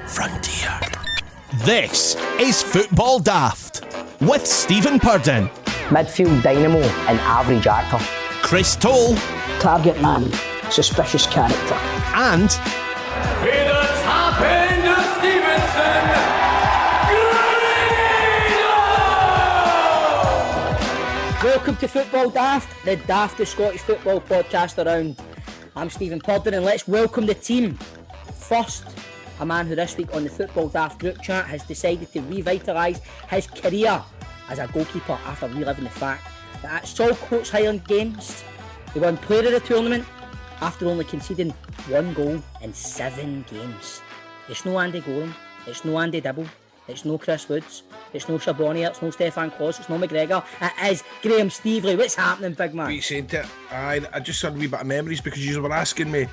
frontier. This is Football Daft with Stephen Purden, midfield dynamo and average actor, Chris Toll, target man, suspicious character, and Be the top end of Stevenson, Welcome to Football Daft, the daftest Scottish football podcast around. I'm Stephen Purden and let's welcome the team. First, a man who this week on the Football Daft group chat has decided to revitalise his career as a goalkeeper after reliving the fact that at Saltcoats Highland Games he won Player of the Tournament after only conceding one goal in 7 games. It's no Andy Gorham, it's no Andy Dibble, it's no Chris Woods, it's no Shaboni, it's no Stefan Kloss, it's no McGregor, it is Graham Stevely. What's happening, big man? What you said to it? I just had a wee bit of memories because you were asking me,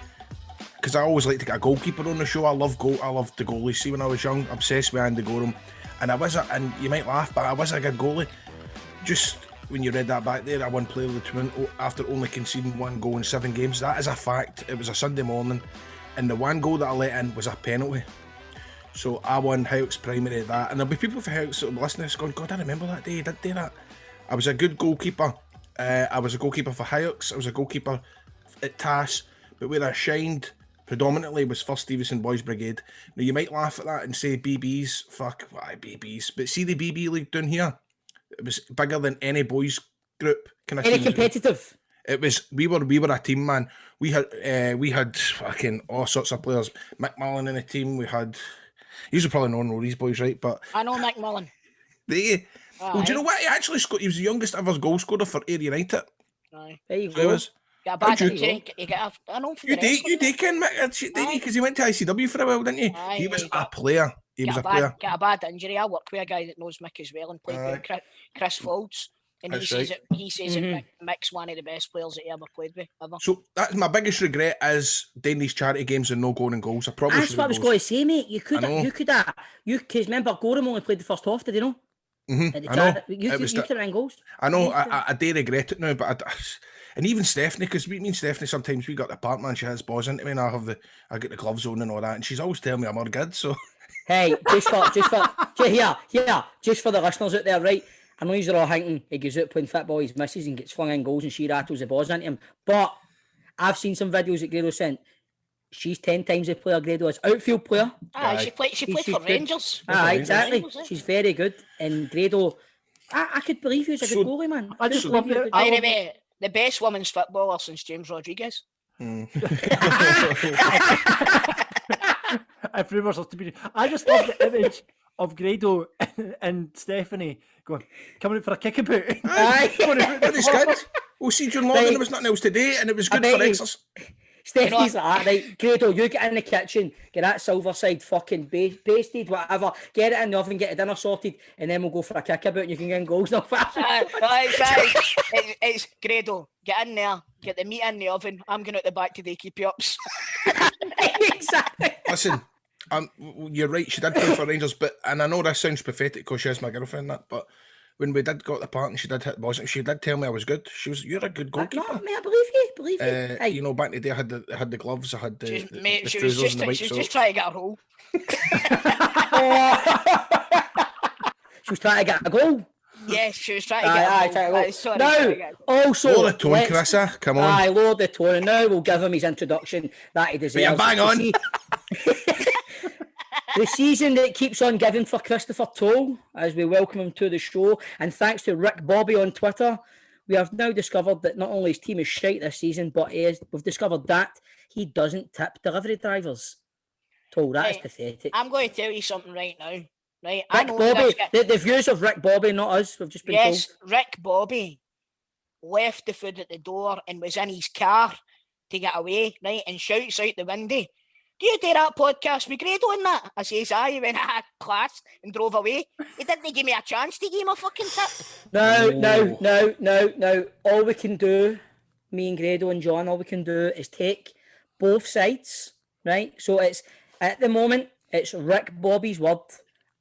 because I always like to get a goalkeeper on the show. I loved the goalies. See, when I was young, obsessed with Andy Gorham, and and you might laugh, but I was a good goalie. Just when you read that back there, I won Player of the Tournament after only conceding one goal in 7 games. That is a fact. It was a Sunday morning, and the one goal that I let in was a penalty. So I won Houck's primary at that, and there'll be people for Houck's that will be listening going, God, I remember that day, I did do that. I was a good goalkeeper. I was a goalkeeper for Houck's, I was a goalkeeper at TAS, but where I shined predominantly was First Stevenson Boys Brigade. Now you might laugh at that and say BBs, fuck, why BBs? But see the BB league down here, it was bigger than any boys group. Any competitive? It was. We were a team, man. We had fucking all sorts of players. Mick Mullen in the team. We had. You probably know these boys, right? But I know Mick Mullen. Do you? Well, do you know what? He actually scored. He was the youngest ever goal scorer for Ayr United. Aye. There you go. Got a bad injury. I know from you did, Ken, didn't you? Because he went to ICW for a while, didn't he? Aye, he was a player. He was a player. Got a bad injury. I work with a guy that knows Mick as well and played with Chris Folds. And he says that Mick's one of the best players that he ever played with, ever. So that's my biggest regret is doing these charity games and no going in goals. I probably That's what I was going to say, mate. You could because remember Gorham only played the first half, did you know? Mm-hmm. I know. You could have in goals. I know. I do regret it now, but and even Stephanie, because me and Stephanie sometimes we got the apartment, she has balls into me, and I get the gloves on and all that, and she's always telling me I'm all good. So hey, just for the listeners out there, right? I know you're all thinking he goes out playing football, he misses and gets flung in goals and she rattles the balls into him. But I've seen some videos that Grado sent. She's 10 times the player Grado is. Outfield player. She played for Rangers. Exactly. She's very good. And Grado, I could believe he was a good goalie, man. I just love it. The best women's footballer since James Rodriguez. If rumours are to be, I just love the image of Grado and Stephanie coming out for a kickabout. That is good. We'll see John London. There was nothing else today, and it was good for exercise. Stephanie's like that, right? Grado, you get in the kitchen, get that silver side fucking basted, whatever, get it in the oven, get the dinner sorted, and then we'll go for a kickabout and you can get in goals now fast. It's Grado, get in there, get the meat in the oven, I'm going out the back today, keep you ups. Exactly. Listen, you're right, she did play for Rangers, and I know this sounds pathetic because she's my girlfriend, but when we did got the part and she did hit the balls, she did tell me I was good. You're a good goalkeeper. No, I believe you. Hey. You know, back in the day, I had the gloves, I had the she was just trying to get a goal. She was trying to get a goal. Yes, she was trying to get a goal. Now, also, lower the tone, Chrissa. Come on. Lower the tone. And now we'll give him his introduction that he deserves. Yeah, bang on. The season that keeps on giving for Christopher Toll as we welcome him to the show. And thanks to Rick Bobby on Twitter, we have now discovered that not only his team is shite this season, but we've discovered that he doesn't tip delivery drivers. Toll, that is pathetic. I'm going to tell you something right now. Right, Rick Bobby, the views of Rick Bobby, not us. We've just been told. Yes, Rick Bobby left the food at the door and was in his car to get away, right, and shouts out the window, "Do you do that podcast with Grado and that?" I says, aye. He went, class, and drove away. He didn't give me a chance to give him a fucking tip. No. All we can do, me and Grado and John, all we can do is take both sides, right? So it's, at the moment, it's Rick Bobby's word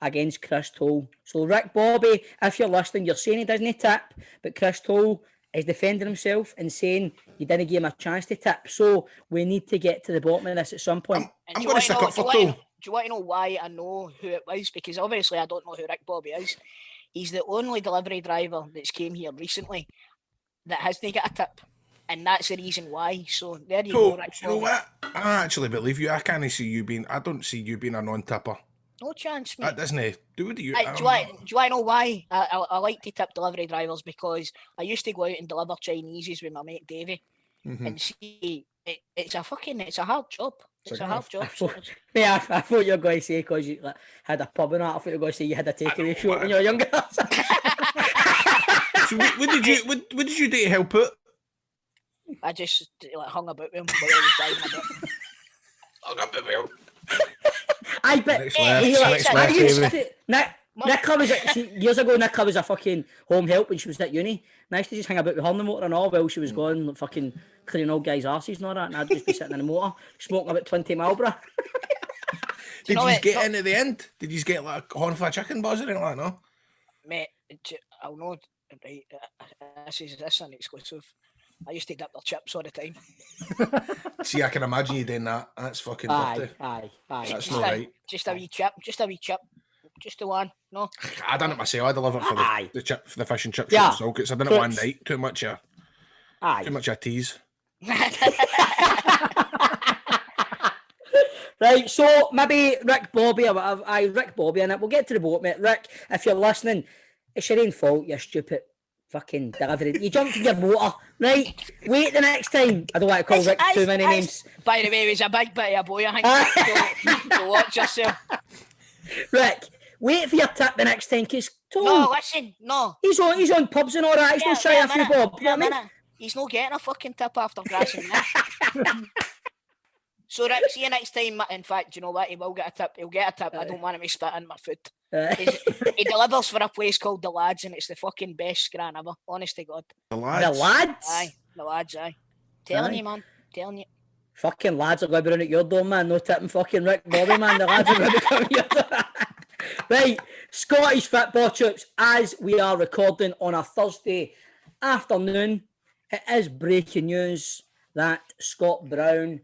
against Chris Toll. So Rick Bobby, if you're listening, you're saying he doesn't tip, but Chris Toll is defending himself and saying you didn't give him a chance to tip. So we need to get to the bottom of this at some point. I'm going to stick up for Toll. you want to know why I know who it was? Because obviously I don't know who Rick Bobby is. He's the only delivery driver that's came here recently that hasn't got a tip. And that's the reason why. So there you go, Rick you know Bobby. what? I actually believe you. I don't see you being a non-tipper. No chance, mate. That doesn't do you. Do you want to know why? I like to tip delivery drivers because I used to go out and deliver Chineses with my mate Davey. And see, it's a hard job. It's a hard job. Yeah, I thought you were going to say because you had a pub and that. I thought you were going to say you had a takeaway shop when you were younger. So what did you do to help it? I just hung about with him while he was driving a bit. Hung about with him. I bet. Nicola was years ago. Nicola was a fucking home help when she was at uni. Nice to just hang about with her on the motor and all while she was going like, fucking cleaning old guys' arses and all that. And I'd just be sitting in the motor smoking about 20 Marlboro. Did you get in at the end? Did you get like a horn for a chicken buzz or anything like that? No, mate. I'll know. Right, this an exclusive. I used to dip their chips all the time. See, I can imagine you doing that. That's fucking dirty. Aye. That's not right. Just a wee chip. Just the one. No. I done it myself. I delivered for the fish and chip Yeah. shop. So I done it one night. Too much of tease. Right, so maybe Rick Bobby or whatever. Rick Bobby in it. We'll get to the boat, mate. Rick, if you're listening, it's your own fault, you stupid fucking delivery. You jumped in your motor, right? Wait the next time. I don't want to call Rick too many names. By the way, it was a big bit of a boy, I think. So watch yourself. Rick, wait for your tip the next time, because No, listen, no. He's on pubs and all that. He's not shy after you, Bob. You know what I mean? He's not getting a fucking tip after grassing that. So Rick, see you next time. In fact, you know what? He will get a tip. He'll get a tip. I don't want him to spit in my food. He delivers for a place called The Lads, and it's the fucking best scran ever. Honest to God. The Lads? The Lads? Aye, The Lads, aye. Telling you, man. Telling you. Fucking lads are going to be running at your door, man. No tipping fucking Rick Bobby, man. The lads are going to be coming your door. Right, Scottish football troops, as we are recording on a Thursday afternoon, it is breaking news that Scott Brown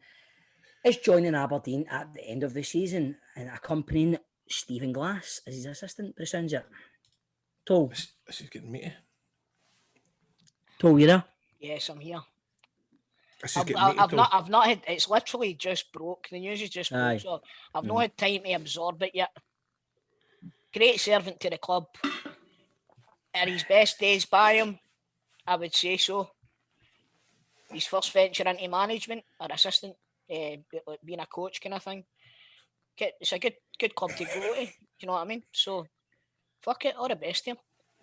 is joining Aberdeen at the end of the season and accompanying Stephen Glass as his assistant, by the sounds of it. Toll. This is getting meaty. Toll, you there? Yes, I'm here. I've not had. It's literally just broke. The news is just broke. So I've not had time to absorb it yet. Great servant to the club. Are his best days by him? I would say so. His first venture into management or assistant, being a coach kind of thing. It's a good club to go to. You know what I mean? So, fuck it. All the best to him.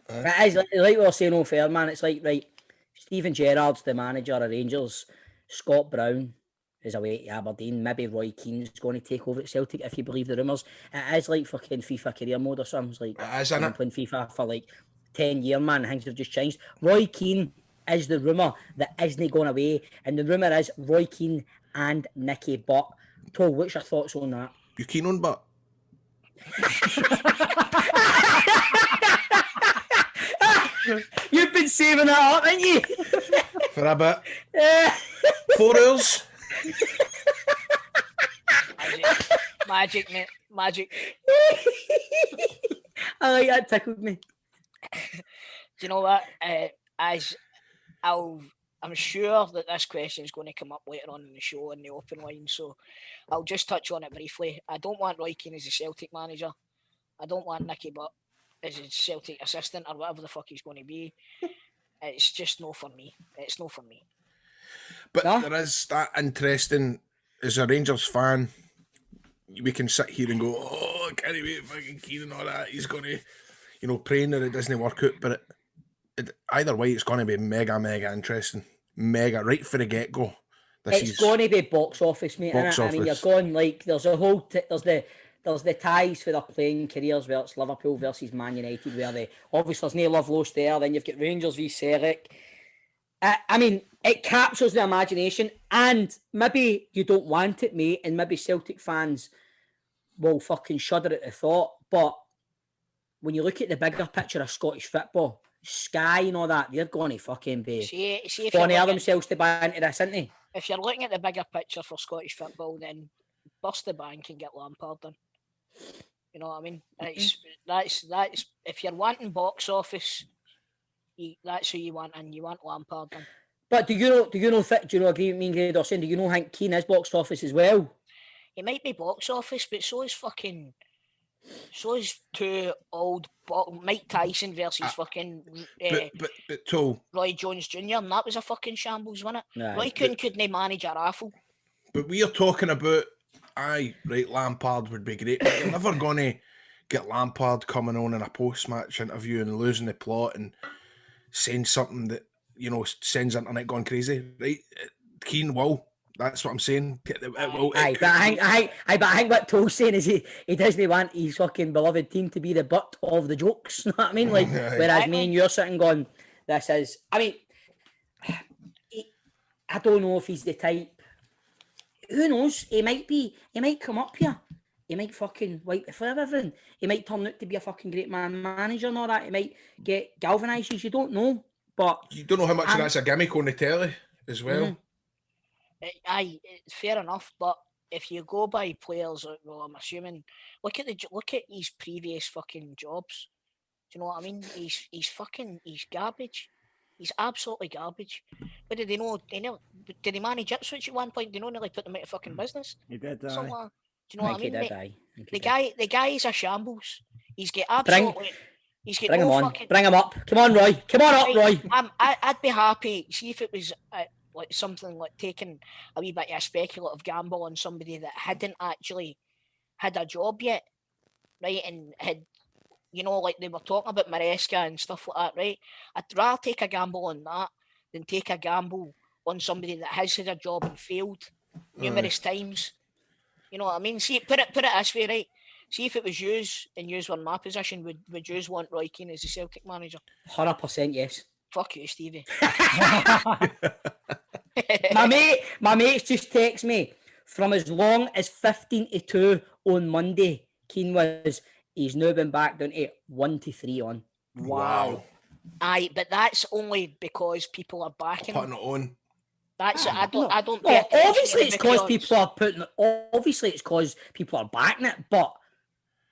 It is like we were saying, fair, man. It's like, right, Stephen Gerrard's the manager of Rangers. Scott Brown is away to Aberdeen. Maybe Roy Keane's going to take over at Celtic if you believe the rumours. It is like fucking FIFA career mode or something. It's like I've been playing FIFA for like 10 years, man. Things have just changed. Roy Keane is the rumour that isn't going away. And the rumour is Roy Keane and Nicky Butt. Toll, what's your thoughts on that? You keen on Butt? You've been saving that up, haven't you? For a bit. 4 hours. Magic, mate. Magic. I like that, tickled me. Do you know what? I'm sure that this question is going to come up later on in the show in the open line, so I'll just touch on it briefly. I don't want Roy Keane as a Celtic manager. I don't want Nicky Butt as a Celtic assistant or whatever the fuck he's going to be. It's just no for me. It's no for me. But there is that interesting, as a Rangers fan, we can sit here and go, oh, I can't wait, fucking Keane and all that. He's going to, praying that it doesn't work out. But either way, it's going to be mega, mega interesting. Mega, right for the get-go. It's going to be box office, mate. Box office. I mean, you're going like, there's a whole, there's the ties for their playing careers where it's Liverpool versus Man United, where they obviously there's no love lost there. Then you've got Rangers v Celtic. I mean, it captures the imagination, and maybe you don't want it, mate, and maybe Celtic fans will fucking shudder at the thought. But when you look at the bigger picture of Scottish football, Sky and all that, they're going to fucking be funny themselves to buy into this, isn't they? If you're looking at the bigger picture for Scottish football, then bust the bank and get Lampard in. You know what I mean? That's if you're wanting box office, that's who you want, and you want Lampard in. But do you know agree with me and Greg, or saying, do you know Hank Keane is box office as well? He might be box office, but so is two old Mike Tyson versus but Toll, Roy Jones Jr. and that was a fucking shambles, wasn't it? Nah, Roy couldn't manage a raffle. but we are talking about Lampard would be great, but you're never gonna get Lampard coming on in a post-match interview and losing the plot and saying something that, you know, sends the internet going crazy, right? Keane will. That's what I'm saying. But I think what Toll's saying is he doesn't want his fucking beloved team to be the butt of the jokes. You know what I mean? Like, whereas me and you're sitting going, this is. I mean, I don't know if he's the type. Who knows? He might be. He might come up here. He might fucking wipe the floor of everything. He might turn out to be a fucking great manager and all that. He might get galvanised. You don't know. But you don't know how much of that's a gimmick on the telly as well. Mm-hmm. Aye, fair enough, but if you go by players, well, I'm assuming look at his previous fucking jobs. Do you know what I mean? He's garbage. He's absolutely garbage. But did they know? Did he manage Ipswich at one point? Did they nearly put them out of fucking business? He did. Do you know what I mean? The guy is a shambles. He's got absolutely. Bring him on. Bring him up. Come on, Roy. Come on up, Roy. I'd be happy. See if it was. Like something like taking a wee bit of a speculative gamble on somebody that hadn't actually had a job yet, right? And had, you know, like they were talking about Maresca and stuff like that, right? I'd rather take a gamble on that than take a gamble on somebody that has had a job and failed numerous times. You know what I mean? See, put it this way, right? See if it was yous and yous were in my position, would yous want Roy Keane as the Celtic manager? 100% yes. Fuck you, Stevie. my mates just text me from as long as 15 to 2 on Monday. Keane he's now been back down to 1 to 3 on. Wow. Aye, but that's only because people are backing putting it on. That's I don't. No, obviously it's because people are putting. Obviously it's because people are backing it, but.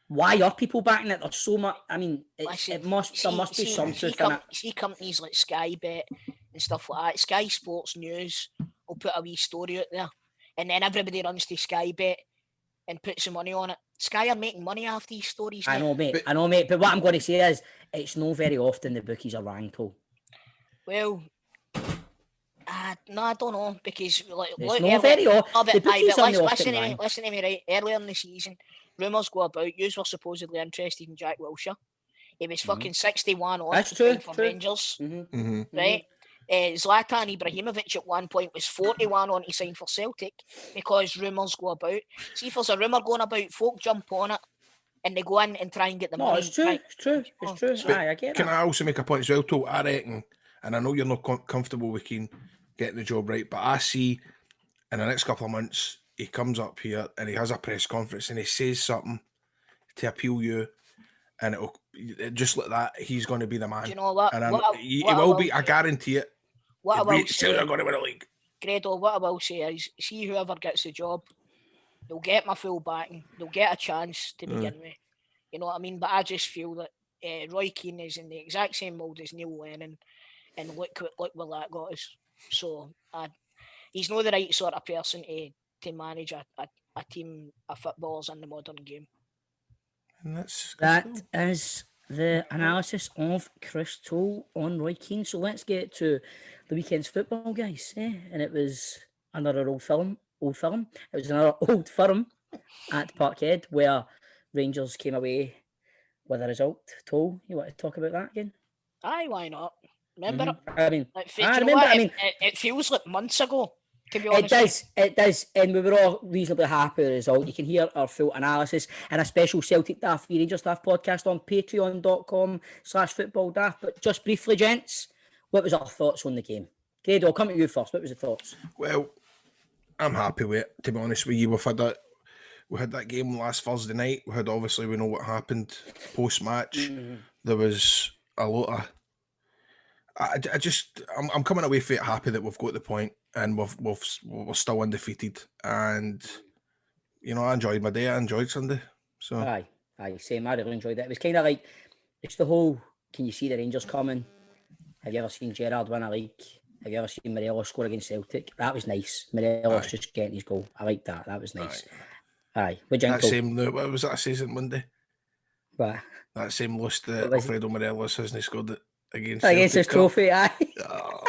Why are people backing it? There's so much. I mean, there must be some truth in it. See companies like Sky Bet and stuff like that. Sky Sports News will put a wee story out there, and then everybody runs to Sky Bet and puts some money on it. Sky are making money off these stories. I know, mate. But what I'm going to say is, it's not very often the bookies are wrong, Paul. Well, no, I don't know because it's not very often. Listen to me, right? Earlier in the season, rumours go about. You were supposedly interested in Jack Wilshere. He was fucking 61 on. That's true. For Rangers, right? Zlatan Ibrahimovic at one point was 41 on to sign for Celtic because rumours go about. See if there's a rumour going about, folk jump on it and they go in and try and get the money. It's true. Right? It's true. It's true. Aye, I get Can that. I also make a point as well, too? I reckon, and I know you're not comfortable with Keane getting the job right, but I see in the next couple of months he comes up here and he has a press conference and he says something to appeal you, and it'll just like that. He's going to be the man. Do you know what? And he will be. I guarantee it. What I will say, they're going to win a league. Grado, what I will say is, see whoever gets the job, they'll get my full backing. They'll get a chance to begin with. You know what I mean? But I just feel that Roy Keane is in the exact same mould as Neil Lennon, and look where that got us. So he's not the right sort of person to manage a team of footballers in the modern game. And that is the analysis of Chris Toll on Roy Keane. So let's get to the weekend's football, guys. And it was another old firm. It was another old firm at Parkhead where Rangers came away with a result. Toll, you want to talk about that again? Aye, why not? Remember? I mean, it feels like months ago. To be honest, it does, and we were all reasonably happy with the result. You can hear our full analysis and a special Celtic Daft v Rangers Daft podcast on patreon.com/footballdaft. But just briefly, gents, what was our thoughts on the game? Grado, I'll come to you first. What was the thoughts? Well, I'm happy with it, to be honest with you. We had that game last Thursday night. We know what happened post-match. There was a lot of... I'm coming away from it happy that we've got the point and we're still undefeated, and I enjoyed my day. I enjoyed Sunday. So Aye, same. I really enjoyed it. It was kind of like, it's the whole, can you see the Rangers coming? Have you ever seen Gerrard win a league? Have you ever seen Morelos score against Celtic? That was nice. Morelos just getting his goal. I like that. That was nice. Aye. What do you think? What was that I says on Monday? What? That same list that Alfredo Morelos hasn't scored it against his trophy, aye. Oh,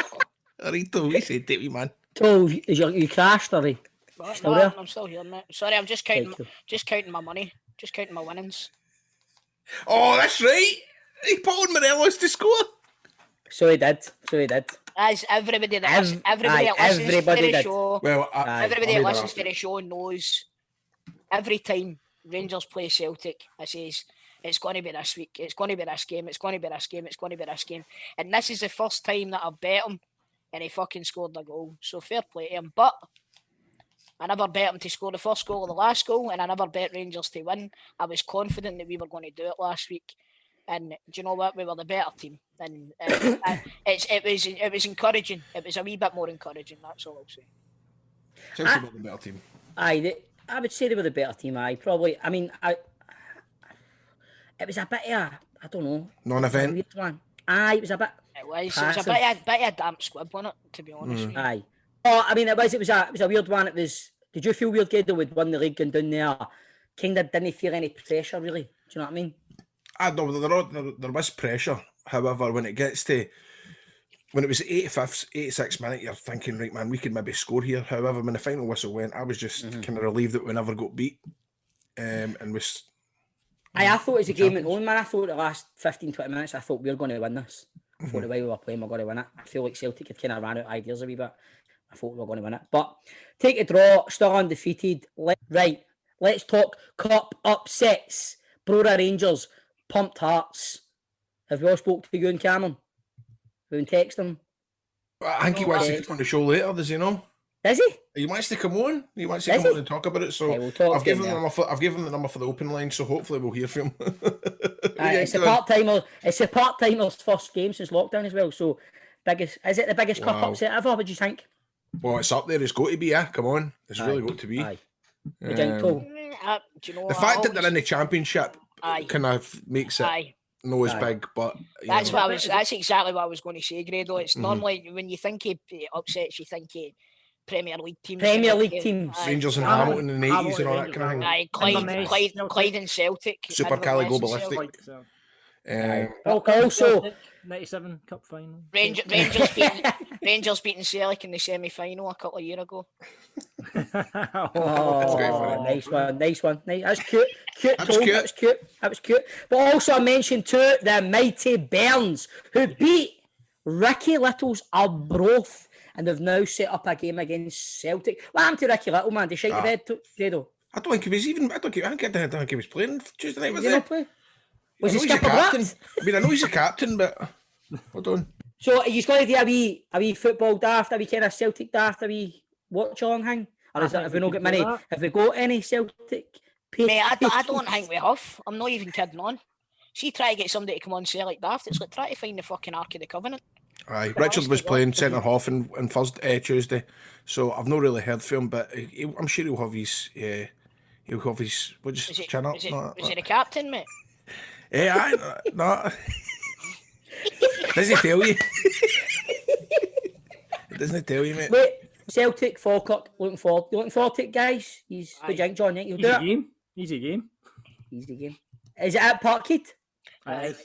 Rito, we said it, man. So, you crashed, or you still there? I'm still here, mate. Sorry, I'm just counting my money. Just counting my winnings. Oh, that's right. He put on Morelos to score. So he did. As everybody that listens to the show, everybody that listens to the show knows, every time Rangers play Celtic, I says, it's going to be this week, it's going to be this game, it's going to be this game, it's going to be this game. And this is the first time that I've bet him and he fucking scored a goal. So fair play to him. But I never bet him to score the first goal or the last goal, and I never bet Rangers to win. I was confident that we were going to do it last week. And do you know what? We were the better team. And it was encouraging. It was a wee bit more encouraging, that's all I'll say. Chelsea were the better team. I would say they were the better team, probably. I mean, it was a bit of I don't know. Non-event. Weird one. It was a bit. It was a bit of a damp squib, wasn't it? To be honest. With you. Aye. Oh, I mean, it was a weird one. It was. Did you feel weird, Gado, would win the league and down there? Kind of didn't feel any pressure, really. Do you know what I mean? I know there was pressure. However, when it was 85th, 86th minute, you're thinking, right, man, we could maybe score here. However, when the final whistle went, I was just kind of relieved that we never got beat. And was. I thought as the game went on, man, I thought the last 15, 20 minutes, I thought we were going to win this. I thought the way we were playing, we were going to win it. I feel like Celtic had kind of ran out of ideas a wee bit. I thought we were going to win it. But take a draw, still undefeated. Let's talk cup upsets. Brora Rangers, pumped hearts. Have we all spoke to Ewen Cameron? We've been texting him. I think he wants to come on the show later, does he know? Does he? He wants to come on. He wants to come on and talk about it. So we'll talk I've given him the number for the open line, so hopefully we'll hear from him. It's a part-timer. It's a part-timer's first game since lockdown as well. So is it the biggest cup upset ever? What do you think? Well, it's up there. It's got to be, yeah. Come on. It's really got to be. Aye. Do you think, Paul? Do you know the fact that they're in the championship kind of makes it as big, but that's exactly what I was going to say, Grado. It's normally when you think of upsets, you think of Premier League teams. Rangers and Hamilton in the 80s and all that kind of thing. Clyde and Celtic. Super Cali Globalistic. Also 97 cup final. Rangers beating Celtic in the semi-final a couple of years ago. Nice one. That's cute. That was cute. But also I mentioned too the mighty Burns, who beat Ricky Little's Arbroath, and they've now set up a game against Celtic. What happened to Ricky Little, man? Did he shite the bed, Fredo? I don't think he was even. I don't think he was playing Tuesday night. Was he? Play? Was he skipper captain? I mean, I know he's a captain, but hold on. So he's going to do a wee football daft, a wee kind of Celtic daft, a wee watch along hang? Or is that, have we not got many? Have we got any Celtic? Mate, I don't think we have. I'm not even kidding on. See, try to get somebody to come on Celtic daft. It's like trying to find the fucking Ark of the Covenant. Aye, Richard was playing centre half on Tuesday, so I've not really heard from him, but I'm sure he'll have his. He'll have his. We'll just chin up. Was he the captain, mate? Yeah, no. Does he tell you? Doesn't tell you, mate. Wait, Celtic, Falkirk, looking forward. You looking forward to it, guys? What do you think, John? You'll do it? Easy game. Is it at Parkhead? Aye.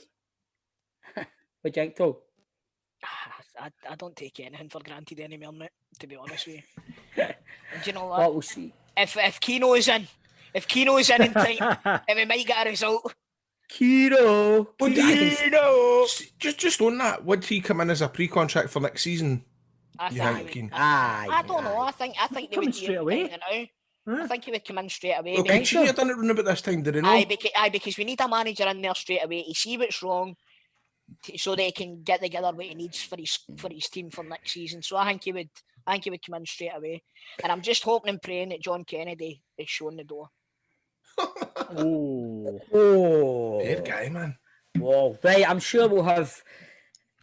What do you think, Tom? I don't take anything for granted anymore, mate, to be honest with you. And do you know what? Well, we'll see. If Keno's in time, and we might get a result. Keno. Just on that, would he come in as a pre-contract for next season? I don't know. I think they would straight away. I think he would come in straight away. Well, Coutinho done it round about this time, did he not? Because we need a manager in there straight away to see what's wrong, so they can get together what he needs for his team for next season. So I think he would come in straight away, and I'm just hoping and praying that John Kennedy is showing the door. Bad guy, man. Whoa, right. I'm sure we'll have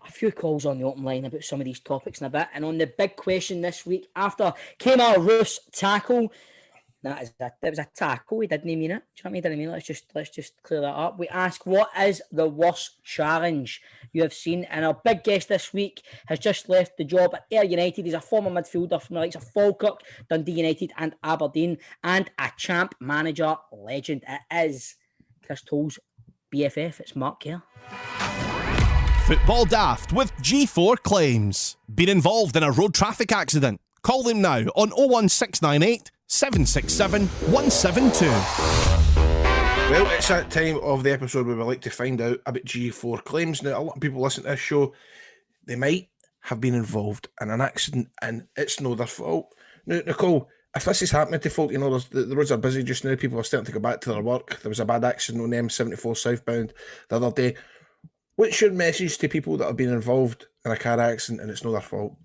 a few calls on the open line about some of these topics in a bit. And on the big question this week, after Kemar Roos' tackle, That was a tackle. He didn't mean it. Do you know what I mean? Didn't mean it. Let's just clear that up. We ask, what is the worst challenge you have seen? And our big guest this week has just left the job at Ayr United. He's a former midfielder from the likes of Falkirk, Dundee United, and Aberdeen, and a champ manager legend. It is Chris Toll's BFF. It's Mark Kerr. Football Daft with G4 Claims. Been involved in a road traffic accident? Call them now on 01698 767 172. Well, it's that time of the episode where we like to find out about G4 Claims. Now, a lot of people listen to this show, they might have been involved in an accident and it's no their fault. Now, Nicole, if this is happening to folk, you know, the roads are busy just now, people are starting to go back to their work. There was a bad accident on the M74 southbound the other day. What's your message to people that have been involved in a car accident and it's no their fault?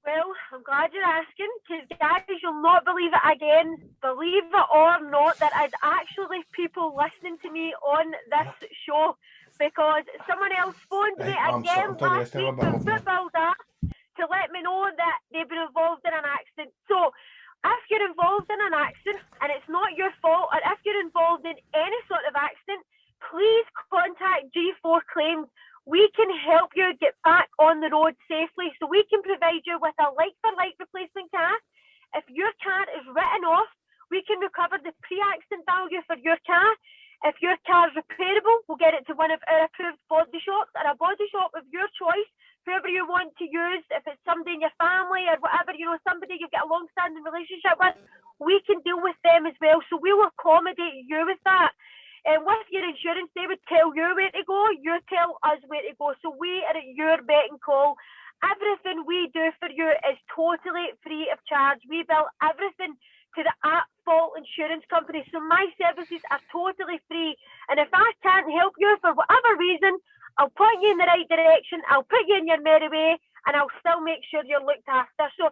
Well, I'm glad you're asking, because guys, you'll not believe it again. Believe it or not, there is actually people listening to me on this show, because someone else phoned me again last week from Football Daft to let me know that they've been involved in an accident. So, if you're involved in an accident and it's not your fault, or if you're involved in any sort of accident, please contact G4 Claims. We can help you get back on the road safely, so we can provide you with a like-for-like replacement car. If your car is written off, we can recover the pre-accident value for your car. If your car is repairable, we'll get it to one of our approved body shops, or a body shop of your choice, whoever you want to use. If it's somebody in your family or whatever, you know, somebody you've got a long-standing relationship with, we can deal with them as well. So we'll accommodate you with that. And with your insurance, they would tell you where to go, you tell us where to go. So we are at your beck and call. Everything we do for you is totally free of charge. We bill everything to the at-fault insurance company. So my services are totally free. And if I can't help you for whatever reason, I'll point you in the right direction, I'll put you in your merry way, and I'll still make sure you're looked after. So,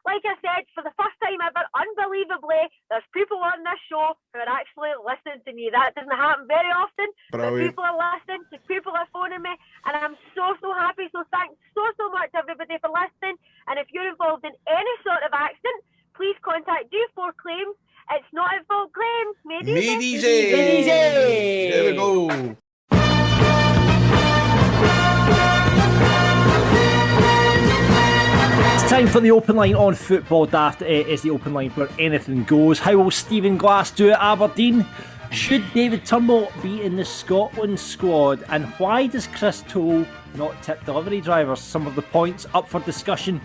like I said, for the first time ever, unbelievably, there's people on this show who are actually listening to me. That doesn't happen very often, but people are listening, so people are phoning me, and I'm so happy. So thanks so much, everybody, for listening. And if you're involved in any sort of accident, please contact G4 Claims. It's not at fault claims. Made easy. Made easy. There we go. Time for the open line on Football Daft. It is the open line where anything goes. How will Stephen Glass do at Aberdeen? Should David Turnbull be in the Scotland squad? And why does Chris Toll not tip delivery drivers? Some of the points up for discussion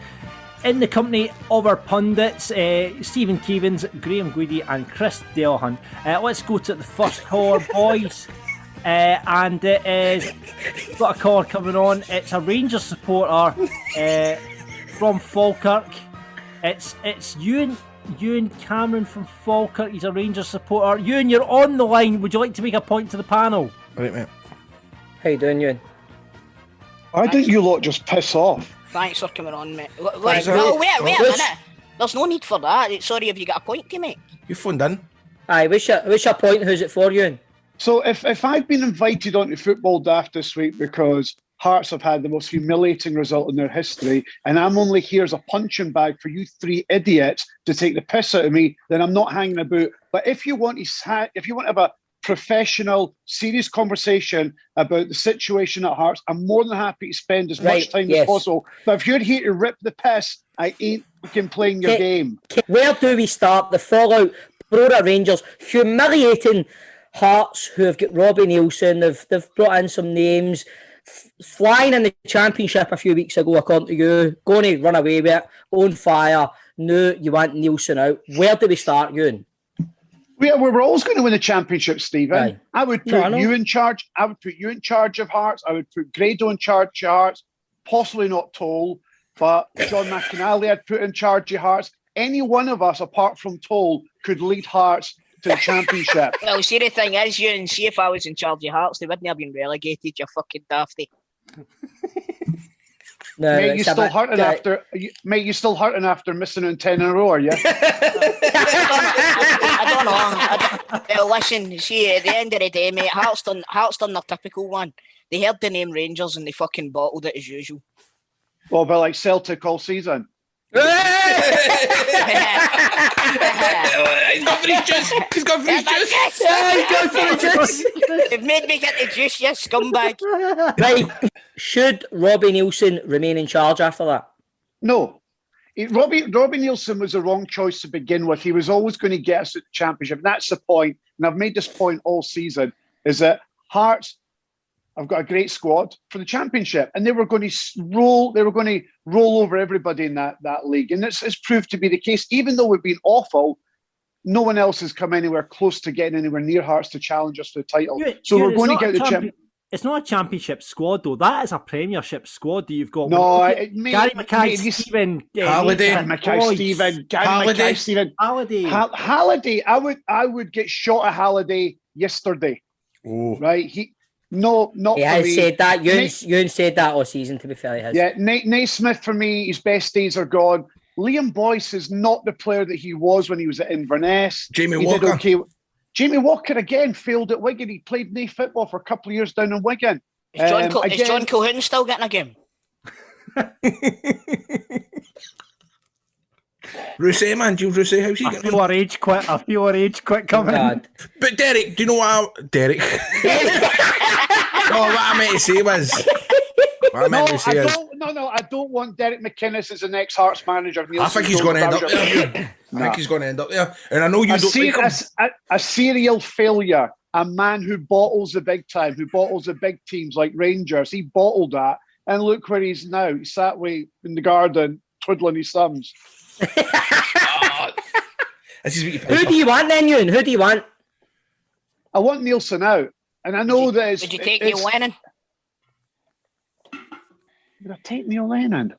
in the company of our pundits, Stephen Keevins, Graham Guidi and Chris Delahunt. Let's go to the first caller, boys. And it is, got a caller coming on. It's a Rangers supporter from Falkirk. It's Ewen Cameron from Falkirk. He's a Rangers supporter. Ewen, you're on the line. Would you like to make a point to the panel? Right, mate. How you doing, Ewen? I think you lot just piss off. Thanks for coming on, mate. Wait a minute. There's no need for that. Sorry if you got a point to make. You phoned in. Aye, what's your point? Who's it for, Ewen? So if I've been invited onto Football Daft this week because Hearts have had the most humiliating result in their history, and I'm only here as a punching bag for you three idiots to take the piss out of me, then I'm not hanging about. But if you want to have a professional, serious conversation about the situation at Hearts, I'm more than happy to spend as much time as possible. But if you're here to rip the piss, I ain't fucking playing your game. Where do we start? The fallout, Brora Rangers, humiliating Hearts, who have got Robbie Nielsen, they've brought in some names, flying in the championship a few weeks ago, according to you, going to run away with it, on fire. No, you want Nielsen out. Where do we start, Ewan? We're always going to win the championship, Stephen. Right. I would put you in charge. I would put you in charge of Hearts. I would put Grado in charge of Hearts. Possibly not Toll, but John McInally I'd put in charge of Hearts. Any one of us, apart from Toll, could lead Hearts to the championship. Well, see, the thing is, you and see if I was in charge of Hearts, they wouldn't have been relegated, you fucking dafty. No, mate, you still hurting after? Mate, you still hurting after missing in 10 in a row? Are you? I don't know. Well, listen, see, at the end of the day, mate, Hearts done their typical one. They heard the name Rangers and they fucking bottled it as usual. Well, but like Celtic all season. He's gone for his juice. He's gone for his juice. He's gone for the juice. You've made me get the juice, you scumbag. Right. Should Robbie Nielsen remain in charge after that? No. Robbie Nielsen was the wrong choice to begin with. He was always going to get us at the Championship. And that's the point. And I've made this point all season, is that Hearts have got a great squad for the Championship. And they were going to roll over everybody in that league. And it's proved to be the case. Even though we've been awful, no one else has come anywhere close to getting anywhere near Hearts to challenge us for the title. We're going to get the Championship. It's not a Championship squad, though. That is a Premiership squad that you've got. No, Gary Mackay, Stephen, Halliday, Halliday. I would get shot at Halliday yesterday. Oh, right. Not he for has me. said that. Ewan said that all season. To be fair, he has. Yeah, Naismith for me, his best days are gone. Liam Boyce is not the player that he was when he was at Inverness. Jamie Walker. Jamie Walker again failed at Wigan. He played knee football for a couple of years down in Wigan. Is John Colquhoun still getting a game? Rousset, man, Jules Rousset, how's he getting on? I feel our age quit coming. But Derek, do you know what Derek? What I meant to say was... I don't want Derek McInnes as the next Hearts manager. I think he's going to end up there. I think he's going to end up there. And I know you don't like him. A serial failure, a man who bottles the big time, who bottles the big teams like Rangers. He bottled that. And look where he's now. He sat way in the garden, twiddling his thumbs. Who do you want then, Ewan? Who do you want? I want Nielsen out. And I know that it's... Would you take Neil Lennon? Would I take Neil Lennon?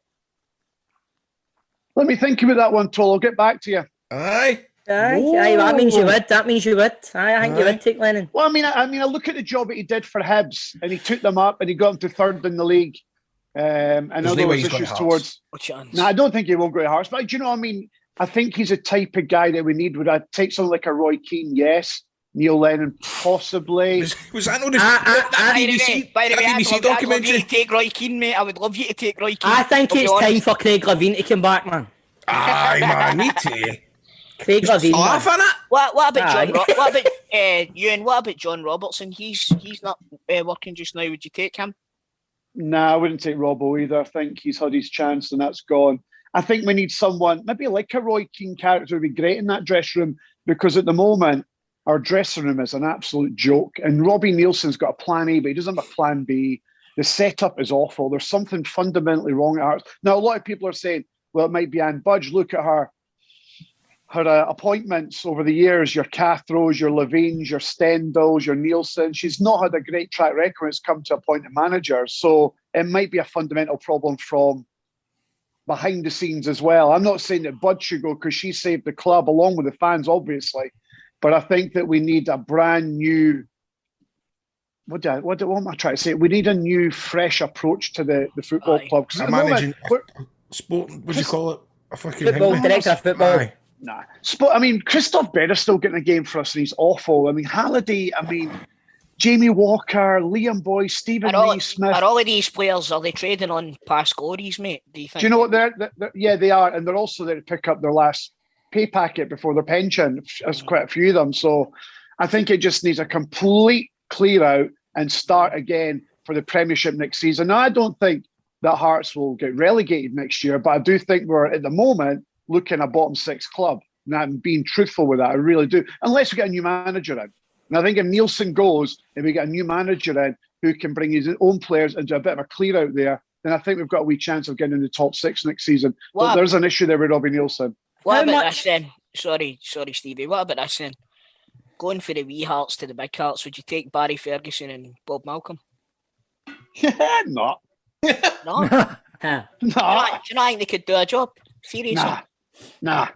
Let me think about that one, Toll. I'll get back to you. Aye. Aye, that means you would. That means you would. Aye, I think you would take Lennon. Well, I look at the job that he did for Hibs, and he took them up, and he got them to third in the league. And I know there was issues towards... No, I don't think he won't go to Hearts. But do you know what I mean? I think he's a type of guy that we need. Would I take someone like a Roy Keane? Yes. Neil Lennon, possibly. Was that not the By the way, BBC I'd love documentary? you to take Roy Keane, mate. I would love you to take Roy Keane. I think it's time for Craig Levine to come back, man. Aye, man, me too. Craig Levine. Laughing at? What about John? What about Ewan? What about John Robertson? He's not working just now. Would you take him? Nah, I wouldn't take Robbo either. I think he's had his chance and that's gone. I think we need someone, maybe like a Roy Keane character would be great in that dressing room, because at the moment, our dressing room is an absolute joke. And Robbie Nielsen's got a plan A, but he doesn't have a plan B. The setup is awful. There's something fundamentally wrong at Hearts. Now, a lot of people are saying, well, it might be Anne Budge. Look at her appointments over the years, your Cathros, your Levines, your Stendals, your Nielsen. She's not had a great track record when it's come to appointing managers. So it might be a fundamental problem from behind the scenes as well. I'm not saying that Budge should go because she saved the club along with the fans, obviously. But I think that we need a brand new, what am I trying to say? We need a new, fresh approach to the football club. Managing sport, what do you call it? A fucking football, director of football. Aye. Nah. Christoph Berra's still getting a game for us and he's awful. Halliday, Jamie Walker, Liam Boyce, Stephen Naismith. Are all of these players, are they trading on past glories, mate? Do you think? Do you know what they're they are. And they're also there to pick up their last pay packet before their pension. There's quite a few of them. So I think it just needs a complete clear out and start again for the Premiership next season. Now, I don't think that Hearts will get relegated next year, but I do think we're at the moment looking at a bottom six club. And I'm being truthful with that. I really do. Unless we get a new manager in. And I think if Nielsen goes and we get a new manager in who can bring his own players into a bit of a clear out there, then I think we've got a wee chance of getting in the top six next season. But there's an issue there with Robbie Nielsen. What about this then? Sorry, Stevie. What about this then? Going for the wee Hearts to the big Hearts, would you take Barry Ferguson and Bob Malcolm? Yeah, no. No? No. Do you not think they could do a job? Seriously? Nah.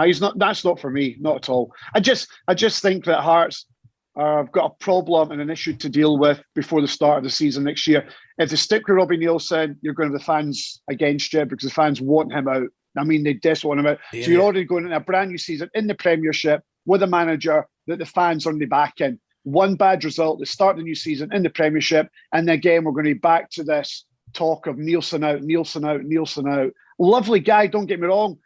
He's not. That's not for me. Not at all. I just think that Hearts have got a problem and an issue to deal with before the start of the season next year. If they stick with Robbie Nielsen, you're going to have the fans against you because the fans want him out. They desperately want him out. Yeah. So you're already going into a brand new season in the Premiership with a manager that the fans are on the back in. One bad result, they start the new season in the Premiership, and again we're going to be back to this talk of Nielsen out. Lovely guy, don't get me wrong.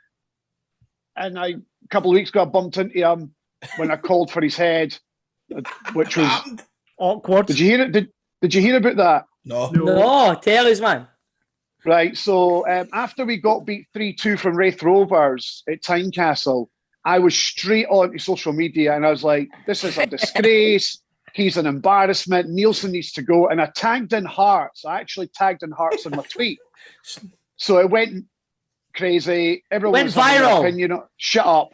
And a couple of weeks ago, I bumped into him when I called for his head, which was awkward. Did you hear it? Did you hear about that? No, tell us, man. Right, so after we got beat 3-2 from Wraith Rovers at Tynecastle, I was straight onto social media and I was like, this is a disgrace. He's an embarrassment. Nielsen needs to go. And I tagged in Hearts. I actually tagged in Hearts in my tweet. So it went crazy. Everyone went viral. Opinion. Shut up.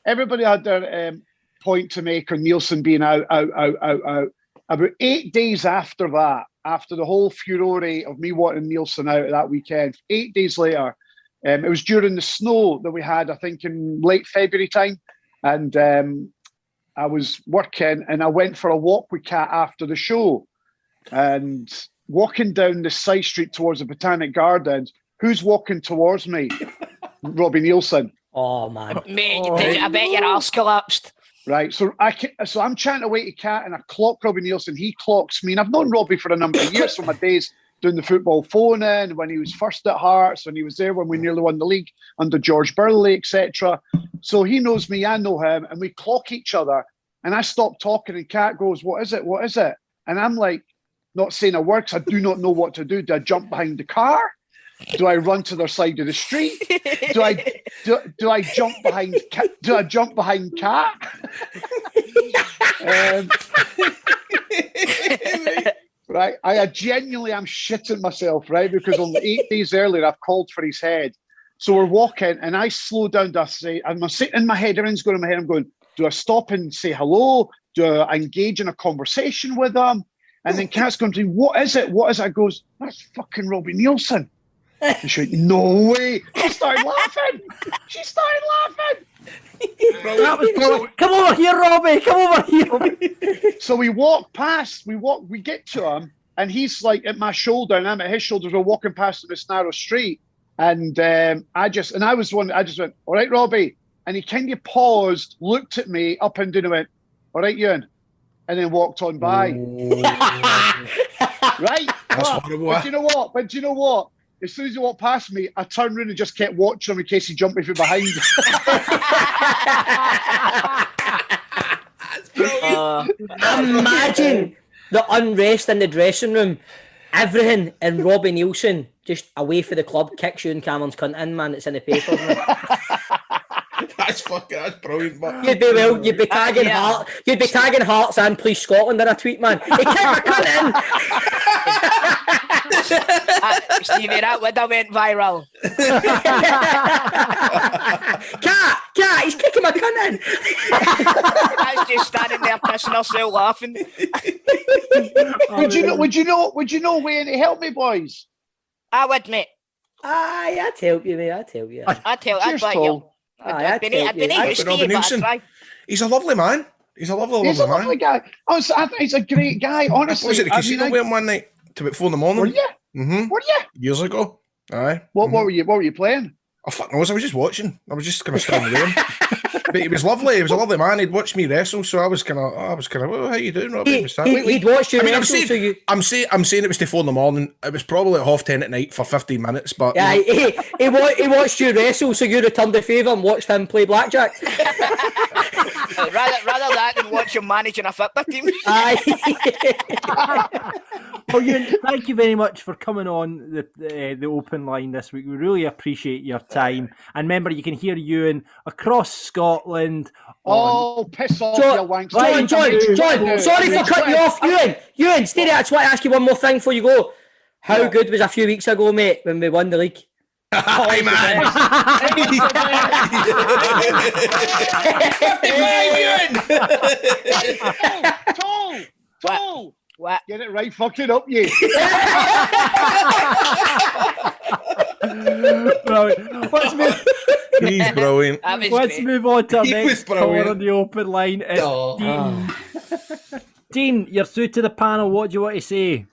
Everybody had their point to make on Nielsen being out. About 8 days after that, after the whole furore of me wanting Nielsen out that weekend, 8 days later, it was during the snow that we had, I think, in late February time. And I was working and I went for a walk with Kat after the show. And walking down the side street towards the Botanic Gardens, who's walking towards me? Robbie Nielsen. Oh, man. Mate, I bet your arse collapsed. Right, so I'm chatting away to Kat and I clock Robbie Nielsen. He clocks me, and I've known Robbie for a number of years from my days doing the football phone-in, when he was first at Hearts, when he was there when we nearly won the league under George Burley, etc. So he knows me, I know him, and we clock each other. And I stop talking, and Kat goes, "What is it? What is it?" And I'm like, not saying a word, because I do not know what to do. Do I jump behind the car? Do I run to their side of the street? Do I jump behind? Do I jump behind Kat? Right, I genuinely am shitting myself, right? Because only 8 days earlier I've called for his head. So we're walking, and I slow down to say, and I'm sitting in my head, everything's going in my head. I'm going, do I stop and say hello? Do I engage in a conversation with him? And then Kat's going to me, what is it? What is it? I goes, that's fucking Robbie Nielsen. And she went, no way. She started laughing. That was brilliant. Come over here, Robbie. Come over here. So we walk past, we get to him, and he's like at my shoulder, and I'm at his shoulders. We're walking past this narrow street. And I just went, all right, Robbie. And he kind of paused, looked at me up and down and went, all right, Ewan. And then walked on by. Right? That's horrible. But do you know what? As soon as he walked past me, I turned around and just kept watching him in case he jumped me from behind. Imagine the unrest in the dressing room. Everything in Robbie Nielsen just away for the club kicks Ewen Cameron's cunt in, man. It's in the papers. That's brilliant, man. You'd be tagging Hearts and Please Scotland in a tweet, man. He kicked my cunt in. Stevie, that would have went viral. Cat, he's kicking my cunt in. I was just standing there pissing herself laughing. Would you know when to help me, boys? I would, mate. Aye, I'd help you, mate. I'd help you. I'd Cheers, back Tom. you. I'd be used to you, but I'd try. He's a lovely man. He's a lovely guy. He's a great guy, honestly. Was it the casino went one night to about 4 a.m? Were you? Mm-hmm. Were you? Years ago. Aye. What were you playing? Oh, fuck knows. I was just watching. I was just kind of standing there. But he was lovely. He was a lovely man. He'd watched me wrestle, so I was kind of, well, how you doing, Robbie? He'd watched you wrestle, I'm saying it was to 4 a.m. It was probably at 10:30 at night for 15 minutes, but... Yeah, he watched you wrestle, so you returned the favour and watched him play blackjack. rather that than watch him managing a football team. Well, Ewan, thank you very much for coming on the open line this week. We really appreciate your time. And remember, you can hear Ewan across Scotland. Piss off, John, you wanks. John, sorry for cutting you off. Ewan, stay there. I just want to ask you one more thing before you go. How good was a few weeks ago, mate, when we won the league? Hi, man. Tall. What? Get it right, fucking up, you. Brilliant. He's brilliant. Let's move on to our next caller on the open line. It's Dean. Dean, you're through to the panel. What do you want to say?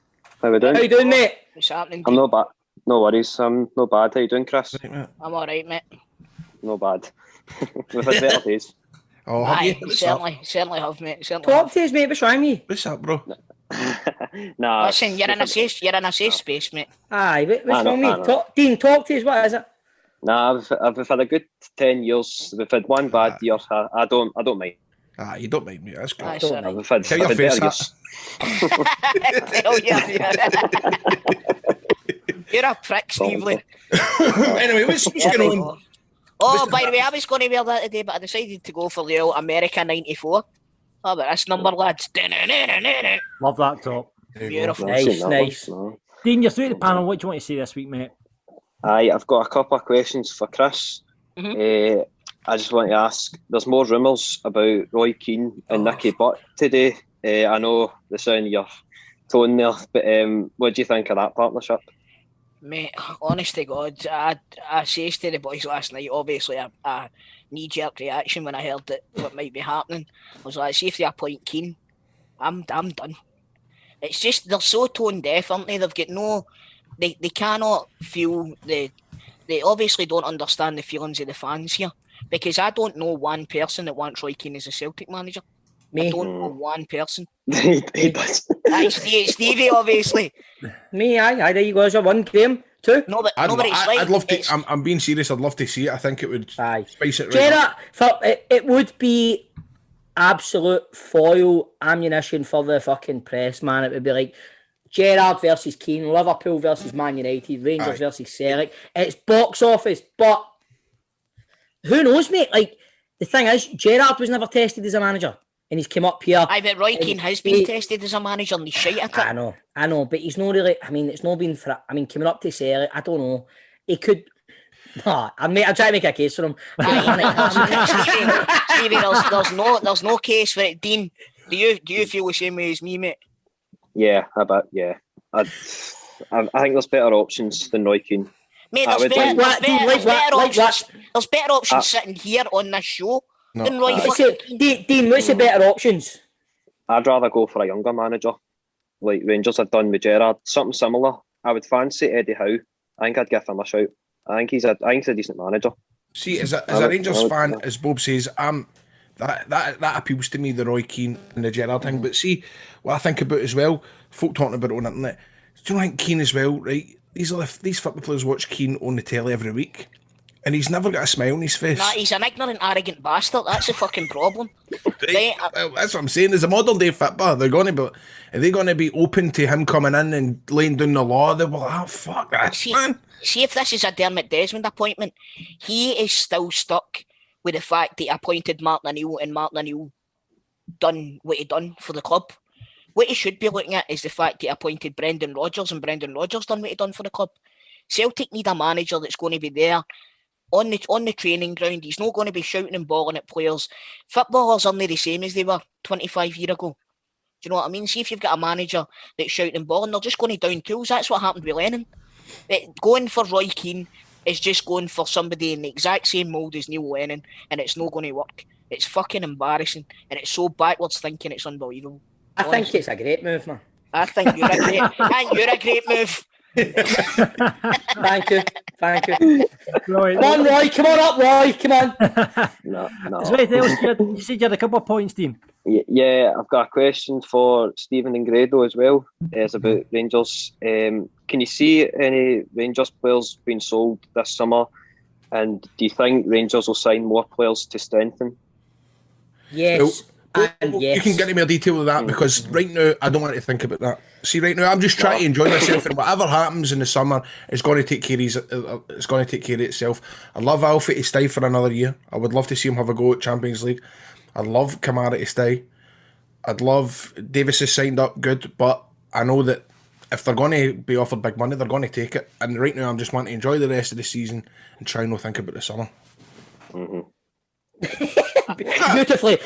How we doing? How you doing, mate? What's happening? I'm not bad. No worries. I'm not bad. How you doing, Chris? I'm alright, mate. Not bad. We've had better days. Oh, have you? Certainly have, mate. Talk to us, mate. What's wrong with you? What's up, bro? Nah. Listen, you're in a safe space, mate. Aye, what's wrong know. with me? Dean, talk to us, what is it? Nah, I've had a good 10 years. We've had one bad year. I don't mind. You don't mind me. That's good. Aye, Don't sorry. mind. We've had, Tell your I've had face better that. years. Hell yeah. You're a prick, Steve Lee. Anyway, what's going on? Oh, by the way, I was going to wear that today, but I decided to go for the old America 94. Oh, but this number, lads. Love that top. Beautiful. Nice. No. Dean, you're through the panel. What do you want to say this week, mate? Aye, I've got a couple of questions for Chris. I just want to ask, there's more rumours about Roy Keane and Nicky Butt today. I know the sound of your tone there, but what do you think of that partnership? Mate, honest to God, I says to the boys last night, obviously a knee-jerk reaction when I heard that what might be happening. I was like, see if they appoint Keane, I'm done. It's just, they're so tone deaf, aren't they? They've got no... They cannot feel... They obviously don't understand the feelings of the fans here. Because I don't know one person that wants Roy Keane as a Celtic manager. Me. I don't know one person. He does. Aye, Stevie, obviously. Me, aye, there you go. Is there one, Graham? Two? No, but I'd love to. I'm being serious. I'd love to see it. I think it would spice it right up. It would be absolute foil ammunition for the fucking press, man. It would be like Gerrard versus Keane, Liverpool versus Man United, Rangers versus Celtic. It's box office, but who knows, mate? Like, the thing is, Gerrard was never tested as a manager, and he's come up here. I bet Roy Keane has been tested as a manager, and he's shite at it. I know, but he's not really. I mean, it's not been for. I mean, coming up to Celtic, I don't know. He could. No, I'm trying to make a case for him. Stevie, there's no case for it. Dean, do you feel the same way as me, mate? Yeah, I bet. Yeah, I think there's better options than Roy Keane. Mate, there's better options sitting here on this show than Roy fucking Keane. Dean, what's the better options? I'd rather go for a younger manager, like Rangers have done with Gerrard. Something similar. I would fancy Eddie Howe. I think I'd give him a shout. I think he's a decent manager. See, as a Rangers fan, as Bob says, that appeals to me, the Roy Keane and the Gerrard thing. But see, what I think about as well, folk talking about it on the internet, do you think Keane as well, right? These football players watch Keane on the telly every week, and he's never got a smile on his face. Nah, he's an ignorant, arrogant bastard. That's the fucking problem. Right? Well, that's what I'm saying. As a modern day footballer, are they going to be open to him coming in and laying down the law? They're like, fuck that, man. See if this is a Dermot Desmond appointment, he is still stuck with the fact that he appointed Martin O'Neill, and Martin O'Neill done what he done for the club. What he should be looking at is the fact that he appointed Brendan Rodgers, and Brendan Rodgers done what he done for the club. Celtic need a manager that's going to be there on the training ground. He's not going to be shouting and bawling at players. Footballers aren't the same as they were 25 years ago. Do you know what I mean? See if you've got a manager that's shouting and bawling, they're just going to down tools. That's what happened with Lennon. Going for Roy Keane is just going for somebody in the exact same mould as Neil Lennon, and it's not going to work. It's fucking embarrassing, and it's so backwards thinking, it's unbelievable. I think it's a great move, man. I think you're a great move. Thank you. Right. Come on, Roy. Come on up, Roy. Come on. No. Is there anything else? You said you had a couple of points, Dean. Yeah, I've got a question for Stephen and Grado as well. It's about Rangers. Can you see any Rangers players being sold this summer? And do you think Rangers will sign more players to strengthen? Yes. You can get into more detail with that, because right now I don't want to think about that. See, right now I'm just trying to enjoy myself, and whatever happens in the summer is going to take care of itself. I love Alfie to stay for another year. I would love to see him have a go at Champions League. I'd love Kamara to stay. I'd love Davis has signed up, good, but I know that if they're going to be offered big money, they're going to take it. And right now I'm just wanting to enjoy the rest of the season and try not think about the summer. Beautifully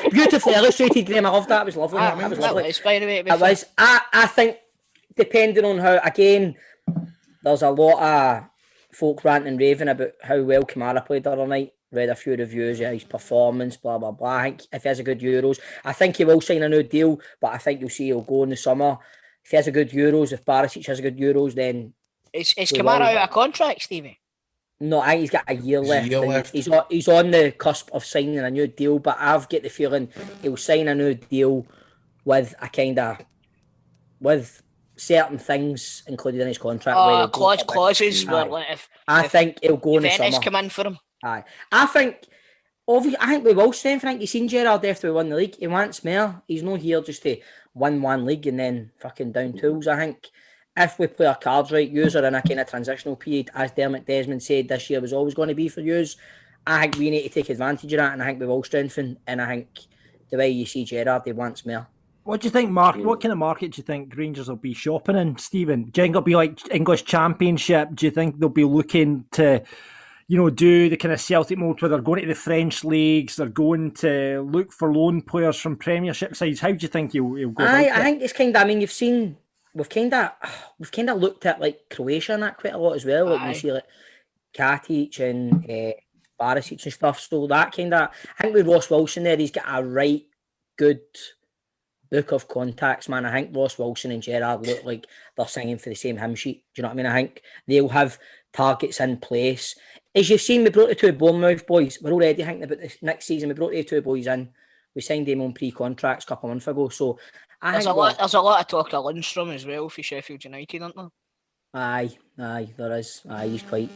illustrated, Graham. I loved that. It was lovely. That was lovely. It was. I think, depending on how, again, there's a lot of folk ranting and raving about how well Kamara played the other night. Read a few reviews of his performance, blah, blah, blah. I think if he has a good Euros, I think he will sign a new deal, but I think you'll see he'll go in the summer. If he has a good Euros, if Barisic has a good Euros, then... Is Kamara out of contract, Stevie? No, I think he's got a year left. He's on the cusp of signing a new deal, but I've got the feeling he'll sign a new deal with a kind of with certain things included in his contract. Where he'll go clauses. Where, like, I think he'll go in the Juventus summer. come in for him. Aye, I think we will strengthen. I think you've seen Gerrard after we won the league. He wants more. He's not here just to win one league and then fucking down tools. I think if we play our cards right, yous are in a kind of transitional period, as Dermot Desmond said, this year was always going to be for yous. I think we need to take advantage of that, and I think we will strengthen. And I think the way you see Gerrard, he wants more. What do you think, Mark? What kind of market do you think Rangers will be shopping in, Stephen? Do you think it'll be like English Championship? Do you think they'll be looking to, do the kind of Celtic mode where they're going to the French leagues, they're going to look for loan players from Premiership sides? How do you think he'll go about it? I think it's kind of, we've kind of looked at like Croatia and that quite a lot as well. Like you see like Katic and Barisic and stuff. So that kind of, I think with Ross Wilson there, he's got a right good book of contacts, man. I think Ross Wilson and Gerrard look like they're singing for the same hymn sheet. Do you know what I mean? I think they'll have targets in place. As you've seen, we brought the two Bournemouth boys. We're already thinking about this next season. We brought the two boys in. We signed them on pre-contracts a couple of months ago. So there's a lot of talk of Lundstrom as well for Sheffield United, aren't there? Aye, there is. Aye, he's quite.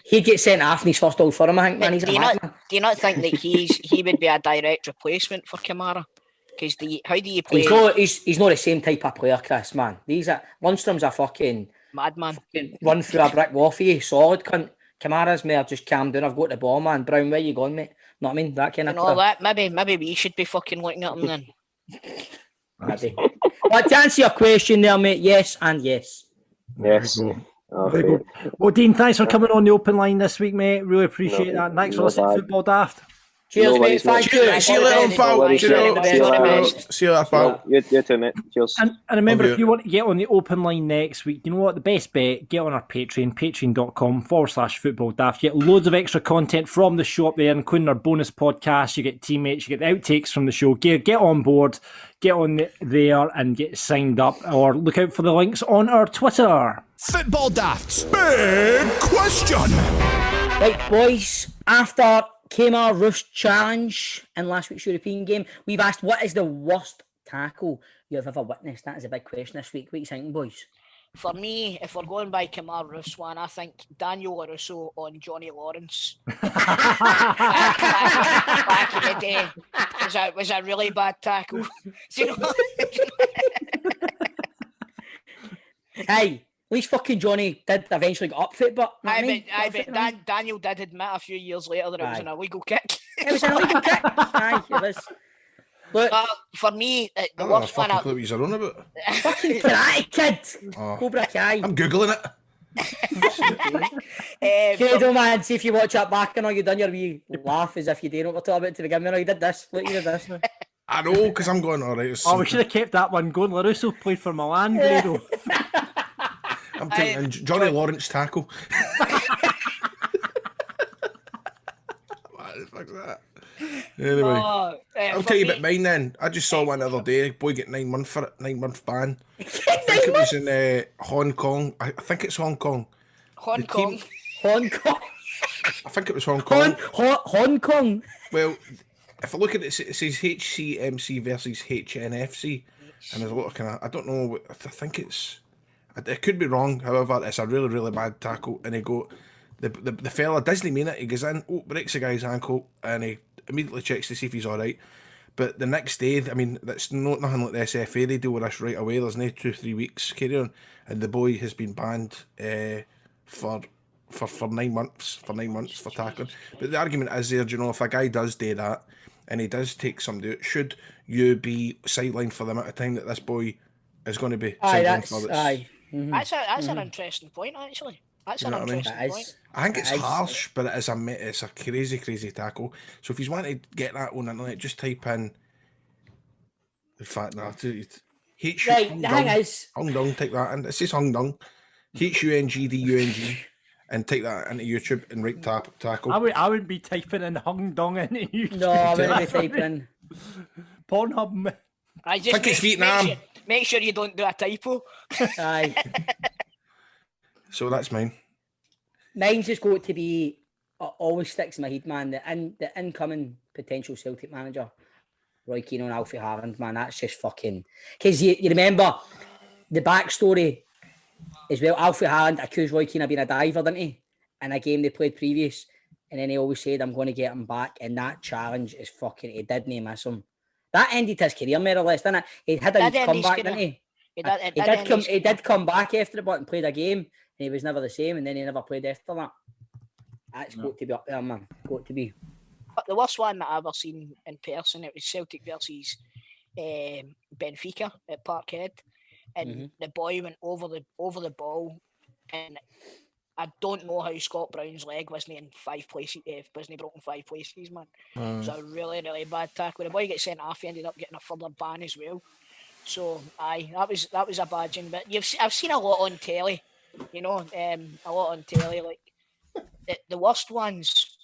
He'd get sent off in his first Old Firm, I think, man. Do you not think that he would be a direct replacement for Kamara? Because how do you play? He's not the same type of player, Chris, man. Lundstrom's a fucking madman. Run through a brick wall for you, solid cunt. Kamara's more just calm down. I've got the ball, man. Brown, where you going, mate? Know what I mean? That kind of player. Maybe we should be fucking looking at him then. Maybe. But to answer your question there, mate, yes and yes. Yes. Okay. Well, Dean, thanks for coming on the open line this week, mate. Really appreciate that. Thanks for listening to Football Daft. Cheers, mate. Thank you. See you later, pal. See you later, pal. You too, mate. Cheers. And remember, if you want to get on the open line next week, you know what? The best bet, get on our Patreon, patreon.com/football daft. You get loads of extra content from the show up there, including our bonus podcast. You get teammates, you get the outtakes from the show. Get on board, get on there and get signed up, or look out for the links on our Twitter. Football Daft's big question. Right, boys, after Kmart Roos challenge in last week's European game, we've asked what is the worst tackle you have ever witnessed. That is a big question this week. What are you thinking, boys? For me, if we're going by Kmart Roos one, I think Daniel LaRusso on Johnny Lawrence back in the day was a really bad tackle. Hey, at least fucking Johnny did eventually get up for it, but Daniel did admit a few years later that it was an illegal kick. It was an illegal kick. Aye, it was. Look, for me, the worst one. I don't know what you're on about. Fucking Karate Kid. Cobra Kai. I'm googling it. Kedo, man, see if you watch that back and all you done your wee laugh as if you didn't know what we're talking about to begin with. No, you did this. Look, you did this. I know, because I'm going all right. We should have kept that one going. LaRusso played for Milan, Grado. I'm taking Johnny Lawrence tackle. What the fuck's that? Anyway, I'll tell you about mine then. I just saw one the other day. Boy get 9 months for it. 9-month ban. I think it was in Hong Kong. I think it's Hong Kong. Hong Kong. I think it was Hong Kong. Hong Kong. Well, if I look at it, it says HCMC versus HNFC, and there's a lot of kind of, I don't know. I think it could be wrong. However, it's a really, really bad tackle, and the fella doesn't mean it. He goes in, breaks the guy's ankle, and he immediately checks to see if he's all right. But the next day, I mean, that's nothing like the SFA. They deal with this right away. There's no 2-3 weeks carry on, and the boy has been banned for 9 months. For 9 months for tackling. But the argument is there, you know, if a guy does do that and he does take somebody out, should you be sidelined for the amount of time that this boy is going to be sidelined for this? Aye. Mm-hmm. That's an interesting point, actually. That's an interesting point. I think it's harsh, but it's a crazy, crazy tackle. So if you want to get that on the internet, just type in. In fact, no, right. The thing is, Hung Dung. Type that in. It says Hung Dung, HUNGDUNG, and take that into YouTube and write tackle. I wouldn't be typing in Hung Dung into YouTube. No, I wouldn't be typing in Pornhub. I just think it's Vietnam. Make sure you don't do a typo. Aye. So that's mine. Mine's just got to be, always sticks in my head, man. The incoming potential Celtic manager. Roy Keane and Alfie Haaland, man. That's just fucking... Because you remember the backstory as well. Alfie Haaland accused Roy Keane of being a diver, didn't he? In a game they played previous. And then he always said, I'm going to get him back. And that challenge is fucking... He didn't miss him. That ended his career, more or less, didn't it? He had a comeback, didn't he? He did come back after it, but and played a game. And he was never the same. And then he never played after that. That's got to be up there, man. Got to be. But the worst one that I ever seen in person, it was Celtic versus Benfica at Parkhead, and the boy went over the ball, and I don't know how Scott Brown's leg wasn't in 5 places, wasn't broken 5 places, man. It was a really, really bad tackle. The boy gets sent off, he ended up getting a further ban as well. So that was a bad one. But I've seen a lot on telly, a lot on telly. Like the worst ones,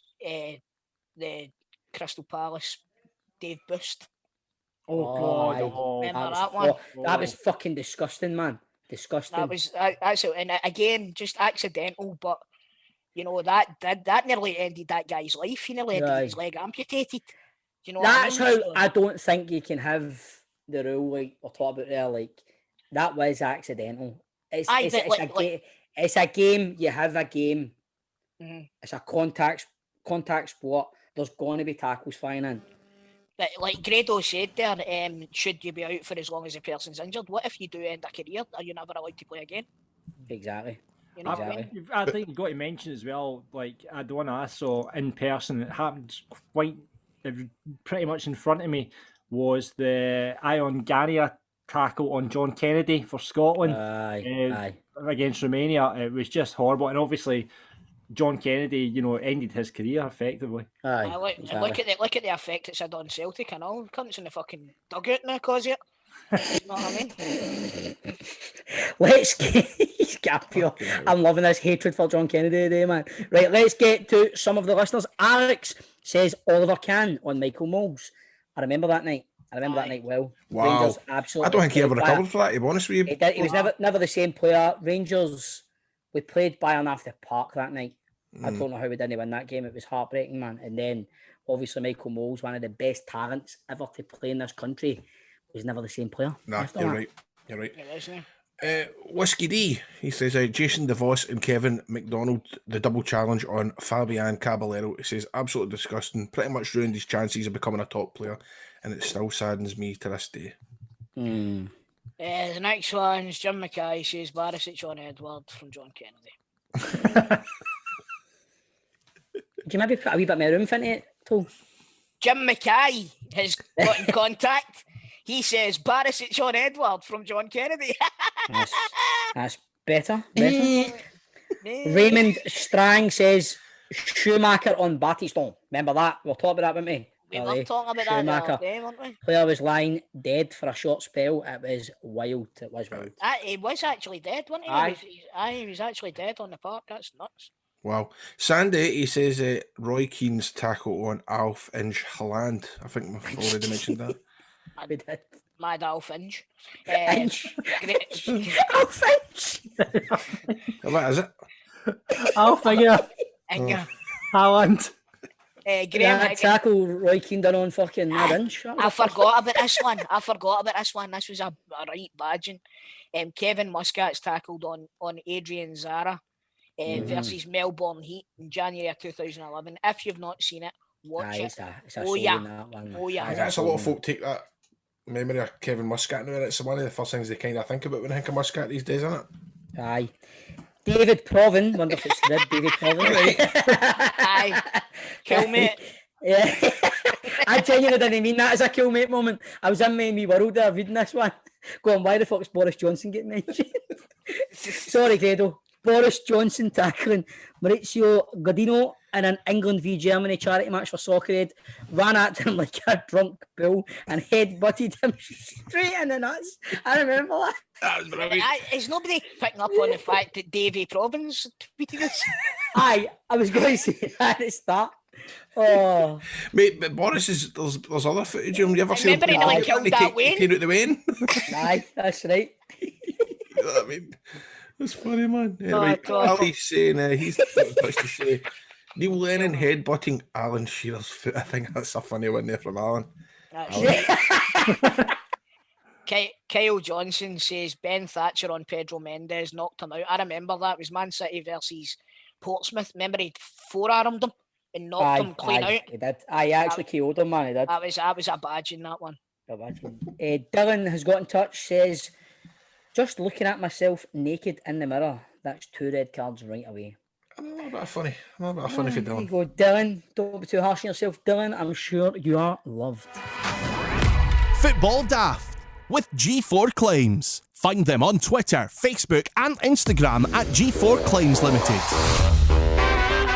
the Crystal Palace Dave Boost. Oh God! Remember that one? That was fucking disgusting, man. Disgusting. That's it. And again, just accidental, but that nearly ended that guy's life. He nearly ended his leg amputated. That's how I don't think you can have the rule like we're talking about there. Like that was accidental. It's a game. You have a game. It's a contact sport. There's going to be tackles flying in. But like Grado said there, should you be out for as long as the person's injured? What if you do end a career? Are you never allowed to play again? Exactly. Exactly. I think you've got to mention as well, like the one I saw in person, it happened pretty much in front of me, was the Ion Gania tackle on John Kennedy for Scotland against Romania. It was just horrible, and obviously John Kennedy, ended his career effectively. Look at the effect it's had on Celtic and all. Cunts in the fucking dugout now, cause it. You know what I mean? Let's get pure. I'm loving this hatred for John Kennedy today, man. Right, let's get to some of the listeners. Alex says Oliver Kahn on Michael Moles. I remember that night. Well. Wow. Rangers absolutely. I don't think he ever recovered for that, to be honest with you. He was never the same player. Rangers, we played Bayern after Park that night. I don't know how we didn't win that game. It was heartbreaking, man. And then, obviously, Michael Moles, one of the best talents ever to play in this country, was never the same player. Nah, you're right. Whiskey D, he says, Jason DeVos and Kevin McDonald, the double challenge on Fabian Caballero. He says, absolutely disgusting. Pretty much ruined his chances of becoming a top player, and it still saddens me to this day. The next one is Jim Mackay says, Barisic on Edward from John Kennedy. Do you maybe put a wee bit more room into it, Tom? Jim Mackay has got in contact. He says, Barisic on Edward from John Kennedy. That's better. Raymond Strang says, Schumacher on Battiston. Remember that? We'll talk about that, won't we? We were talking about that the other day, weren't we? Player was lying dead for a short spell. It was wild. He was actually dead, wasn't he? He was actually dead on the park. That's nuts. Wow. Sandy, he says Roy Keane's tackle on Alf Inge Haaland. I think I've already mentioned that. We did. Mad Alf Inge. Inge. Alf Inge. What is it? Alf Inge. Haaland. Graham, tackle Roy Keane done on fucking Mad Inge. I forgot about this one. This was a right badging. Kevin Muscat's tackled on Adrian Zara. Versus Melbourne Heat in January of 2011. If you've not seen it, watch it. That's a lot of folk take that memory of Kevin Muscat now, and it's one of the first things they kind of think about when they think of Muscat these days, isn't it? Aye. David Proven, wonder if it's David Proven. Aye. Cool, mate. Yeah. I genuinely didn't mean that as a cool mate moment. I was in my world there reading this one. Going, why the fuck's Boris Johnson getting mentioned? Sorry, Grado. Boris Johnson tackling Maurizio Godino in an England v Germany charity match for Soccered, ran at him like a drunk bull and head-butted him straight in the nuts. I remember that. That was brilliant. Is nobody picking up on the fact that Davy Province tweeted this? Aye, I was going to say that at the start. Oh, mate, but Boris is there's other footage of him. You ever seen him? Remember he killed that Wayne? Came out the Wayne. Aye, that's right. You know what I mean? That's funny, man. Anyway, Ali's saying he's supposed to say Neil Lennon headbutting Alan Shearer's foot. I think that's a funny one there from Alan. That's right. Kyle Johnson says Ben Thatcher on Pedro Mendes knocked him out. I remember that. It was Man City versus Portsmouth. Remember he'd forearmed him and knocked him clean out. He did. He actually KO'd him, man. He did. That was a badge in that one. Dylan has got in touch, says, just looking at myself naked in the mirror. That's 2 red cards right away. I'm a little bit funny. I'm a little bit funny for There you Dylan. go, Dylan. Don't be too harsh on yourself, Dylan. I'm sure you are loved. Football Daft with G4 Claims. Find them on Twitter, Facebook and Instagram at G4 Claims Limited.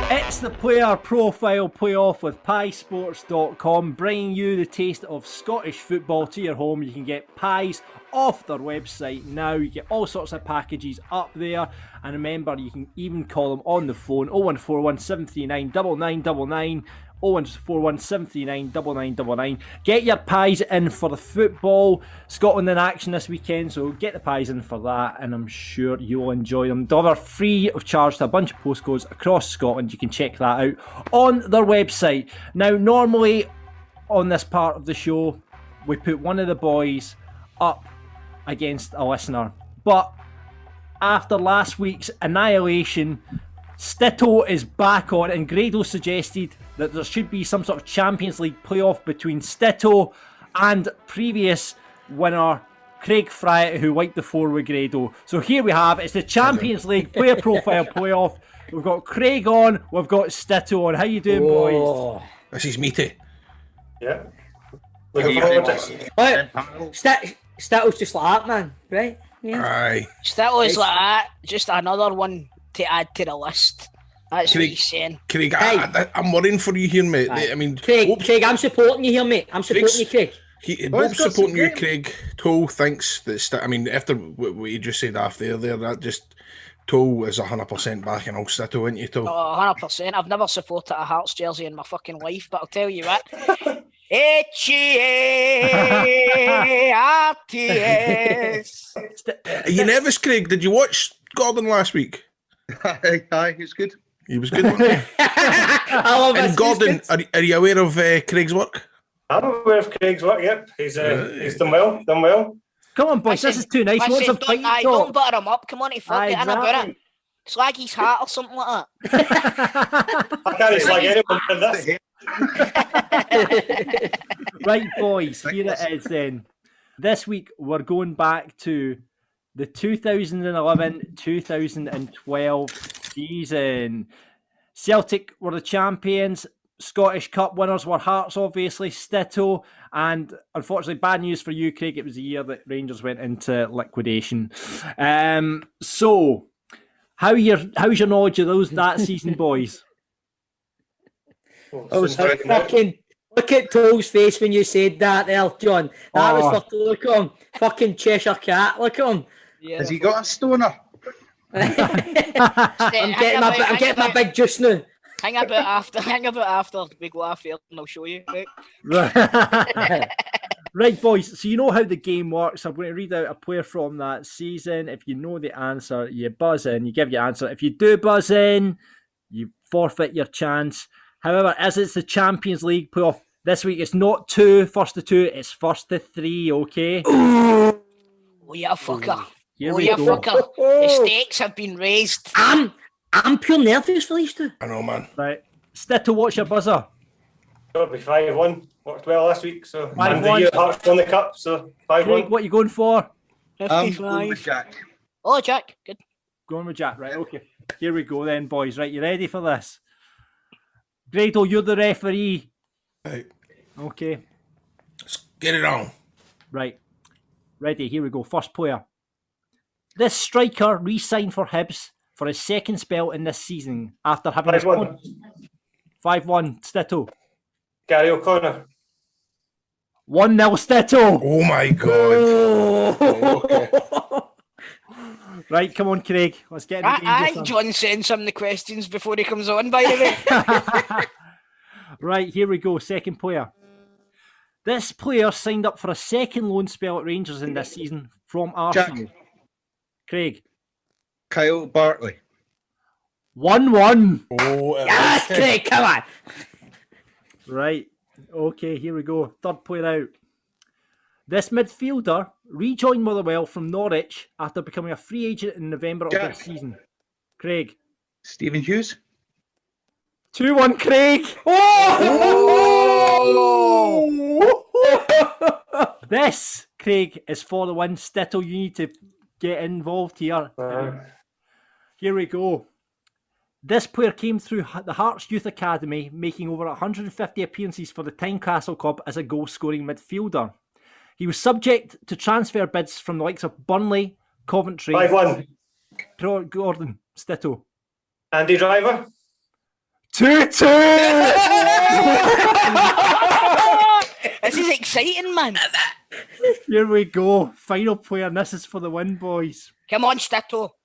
It's the Player Profile Playoff with piesports.com, bringing you the taste of Scottish football to your home. You can get pies off their website now. You get all sorts of packages up there. And remember, you can even call them on the phone, 0141 739 9999. 0141 739 9999. Get your pies in for the football. Scotland in action this weekend, so get the pies in for that, and I'm sure you'll enjoy them. Deliver free of charge to a bunch of postcodes across Scotland. You can check that out on their website. Now, normally on this part of the show, we put one of the boys up against a listener, but after last week's annihilation, Stitto is back on, and Grado suggested that there should be some sort of Champions League playoff between Stitto and previous winner Craig Fryatt, who wiped the floor with Grado. So here we have, it's the Champions League Player Profile Playoff. We've got Craig on, we've got Stitto on. How you doing, boys? This is meaty. Yeah. Stitto's just like that, man, right? Yeah. Aye. Stitto's like that, just another one to add to the list. That's what he's saying. Craig, I'm worrying for you here, mate. Right. I mean, Craig, I'm supporting you here, mate. I'm supporting you, Craig. Both supporting you, Craig. Toll thinks that. I mean, after what you just said after there, that just Toll is 100% back in all Stitto, isn't you, Toll? Oh, 100%. I've never supported a Hearts jersey in my fucking life, but I'll tell you what. H-E-A-R-T-S. Are you nervous, Craig? Did you watch Gordon last week? Aye, he's good. He was good, wasn't he? And Gordon, are you aware of Craig's work? I'm aware of Craig's work, yep. He's done well. Come on, boys, this is too nice. Don't butter him up. Come on, fuck it, about it. Slag his hat or something like that. I can't slag anyone for this. Right, boys, here it is then. This week, we're going back to the 2011-2012 season. Celtic were the champions. Scottish Cup winners were Hearts, obviously, Stitto, and unfortunately, bad news for you, Craig. It was the year that Rangers went into liquidation. So, how's your knowledge of that season, boys? Look at Toll's face when you said that there, John. That was for Toll. Look at him. Fucking Cheshire Cat. Look at him. Yeah. Has he got a stoner? I'm getting my big juice now. Hang about after we go off here and I'll show you. Right. Right, boys, so you know how the game works. I'm going to read out a player from that season. If you know the answer, you buzz in, you give your answer. If you do buzz in, you forfeit your chance. However, as it's the Champions League playoff, this week it's not first to two, it's first to three, okay? Oh, yeah, fucker. Fucker. The stakes have been raised. I'm pure nervous for these two. I know, man. Right. Stitto, what's your buzzer? It'll be 5-1. Worked well last week, so 5-1. And the year Hearts won the cup, so 5-1. Craig, what are you going for? 55. Going with Jack. Oh, Jack, good. Going with Jack, right, okay. Here we go then, boys. Right, you ready for this? Grado, you're the referee. Right. Okay. Let's get it on. Right. Ready, here we go. First player. This striker re-signed for Hibs for his second spell in this season after having 5-1. 5-1, Stitto. Gary O'Connor. 1-0, Stitto. Oh my God. Oh, okay. Right, come on, Craig. Let's get into the I think John sends him the questions before he comes on, by the way. Right, here we go. Second player. This player signed up for a second loan spell at Rangers in this season from Arsenal. Jack. Craig. Kyle Bartley. 1-1. Oh, Yes, Craig, come on. Right. Okay, here we go. Third player out. This midfielder rejoined Motherwell from Norwich after becoming a free agent in November of this season. Craig. Stephen Hughes. 2-1, Craig. This, Craig, is for the win. Stitto, you need to get involved here. Here we go. This player came through the Hearts Youth Academy, making over 150 appearances for the Tynecastle club as a goal-scoring midfielder. He was subject to transfer bids from the likes of Burnley, Coventry... 5-1. Gordon, Stitto. Andy Driver. 2-2! This is exciting, man. Here we go. Final player, and this is for the win, boys. Come on, Stitto.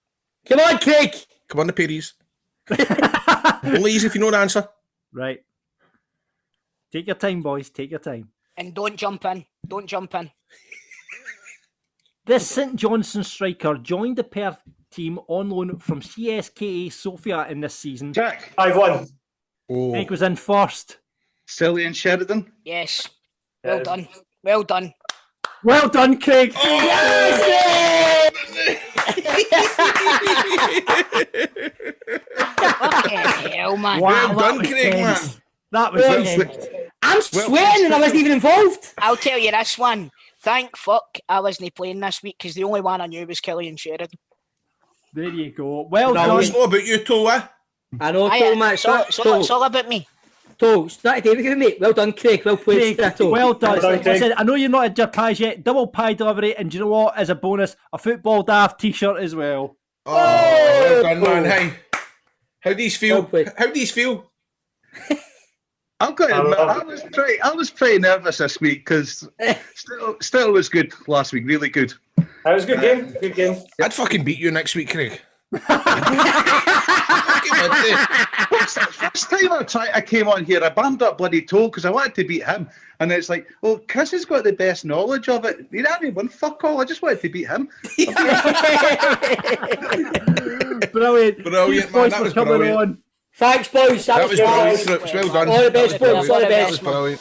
Come on, Craig. Come on, the Perries. Only easy if you know the answer. Right. Take your time, boys. Take your time. And don't jump in. Don't jump in. This St Johnstone striker joined the Perth team on loan from CSKA Sofia in this season. Jack. 5-1. Craig was in first. Cillian Sheridan. Yes. Well done. Well done. Well done, Craig. Fucking hell, man. Well done, Craig, man. That was I'm swearing and I wasn't even involved. I'll tell you this one. Thank fuck I wasn't playing this week because the only one I knew was Cillian Sheridan. There you go. Well No, done. it's not about you, Toe, eh? I know, Aye, Toe, man. it's all about me. Toe, start David, give me. Well done, Craig. Well played, Craig, Stitto. well done. Well done, Like I Craig. said, I know you're not at your pies yet. Double pie delivery, and do you know what? As a bonus, a Football Daft t-shirt as well. Oh, well done, man. Hey, how do these feel? Well played. How do these feel? I've got to admit, I was pretty nervous this week because still was good last week. Really good. That was a good game. Good game. I'd fucking beat you next week, Craig. First time I came on here, I bammed up bloody Toe because I wanted to beat him. And it's like, well, Chris has got the best knowledge of it. You haven't won fuck all. I just wanted to beat him. Brilliant. Brilliant, man. That was brilliant. On. Thanks, boys. That was brilliant, Strips. Well done. All the best, That was boys. All the brilliant. best. That was brilliant.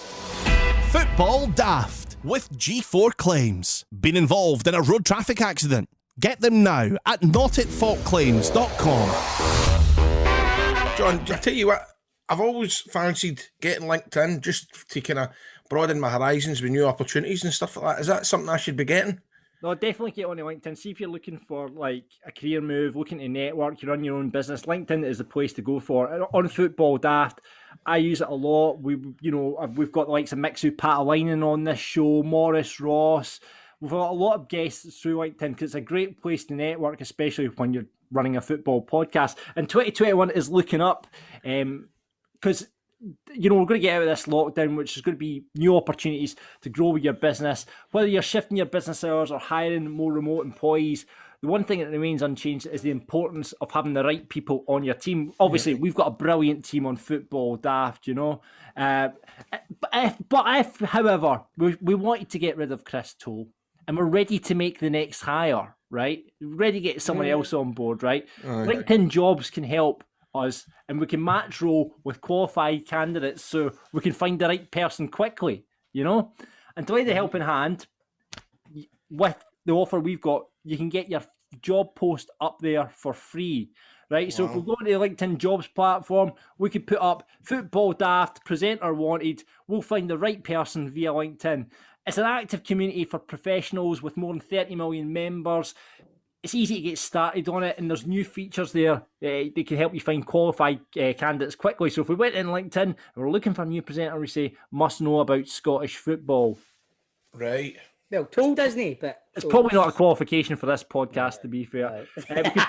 Football Daft with G4 Claims. Been involved in a road traffic accident? Get them now at notitfaultclaims.com. John, I tell you what, I've always fancied getting LinkedIn just to kind of broaden my horizons with new opportunities and stuff like that. Is that something I should be getting? No, definitely get onto LinkedIn. See if you're looking for like a career move, looking to network, you run your own business. LinkedIn is the place to go for. On Football Daft, I use it a lot. We've got the likes of Mixu Patalainen on this show, Morris Ross. We've got a lot of guests through LinkedIn because it's a great place to network, especially when you're running a football podcast. And 2021 is looking up because we're going to get out of this lockdown, which is going to be new opportunities to grow with your business. Whether you're shifting your business hours or hiring more remote employees, the one thing that remains unchanged is the importance of having the right people on your team. Obviously, we've got a brilliant team on Football Daft, But if, however, we wanted to get rid of Chris Toll, and we're ready to make the next hire, right? We're ready to get someone else on board, right? LinkedIn Jobs can help us, and we can match role with qualified candidates so we can find the right person quickly, And to lend a helping hand, with the offer we've got, you can get your job post up there for free, right? Wow. So if we go to the LinkedIn Jobs platform, we could put up Football Daft, presenter wanted. We'll find the right person via LinkedIn. It's an active community for professionals with more than 30 million members. It's easy to get started on it, and there's new features there that can help you find qualified candidates quickly. So if we went in LinkedIn and we're looking for a new presenter, we say, must know about Scottish football. Right. Well, told, isn't he? But it's probably not a qualification for this podcast, to be fair. We could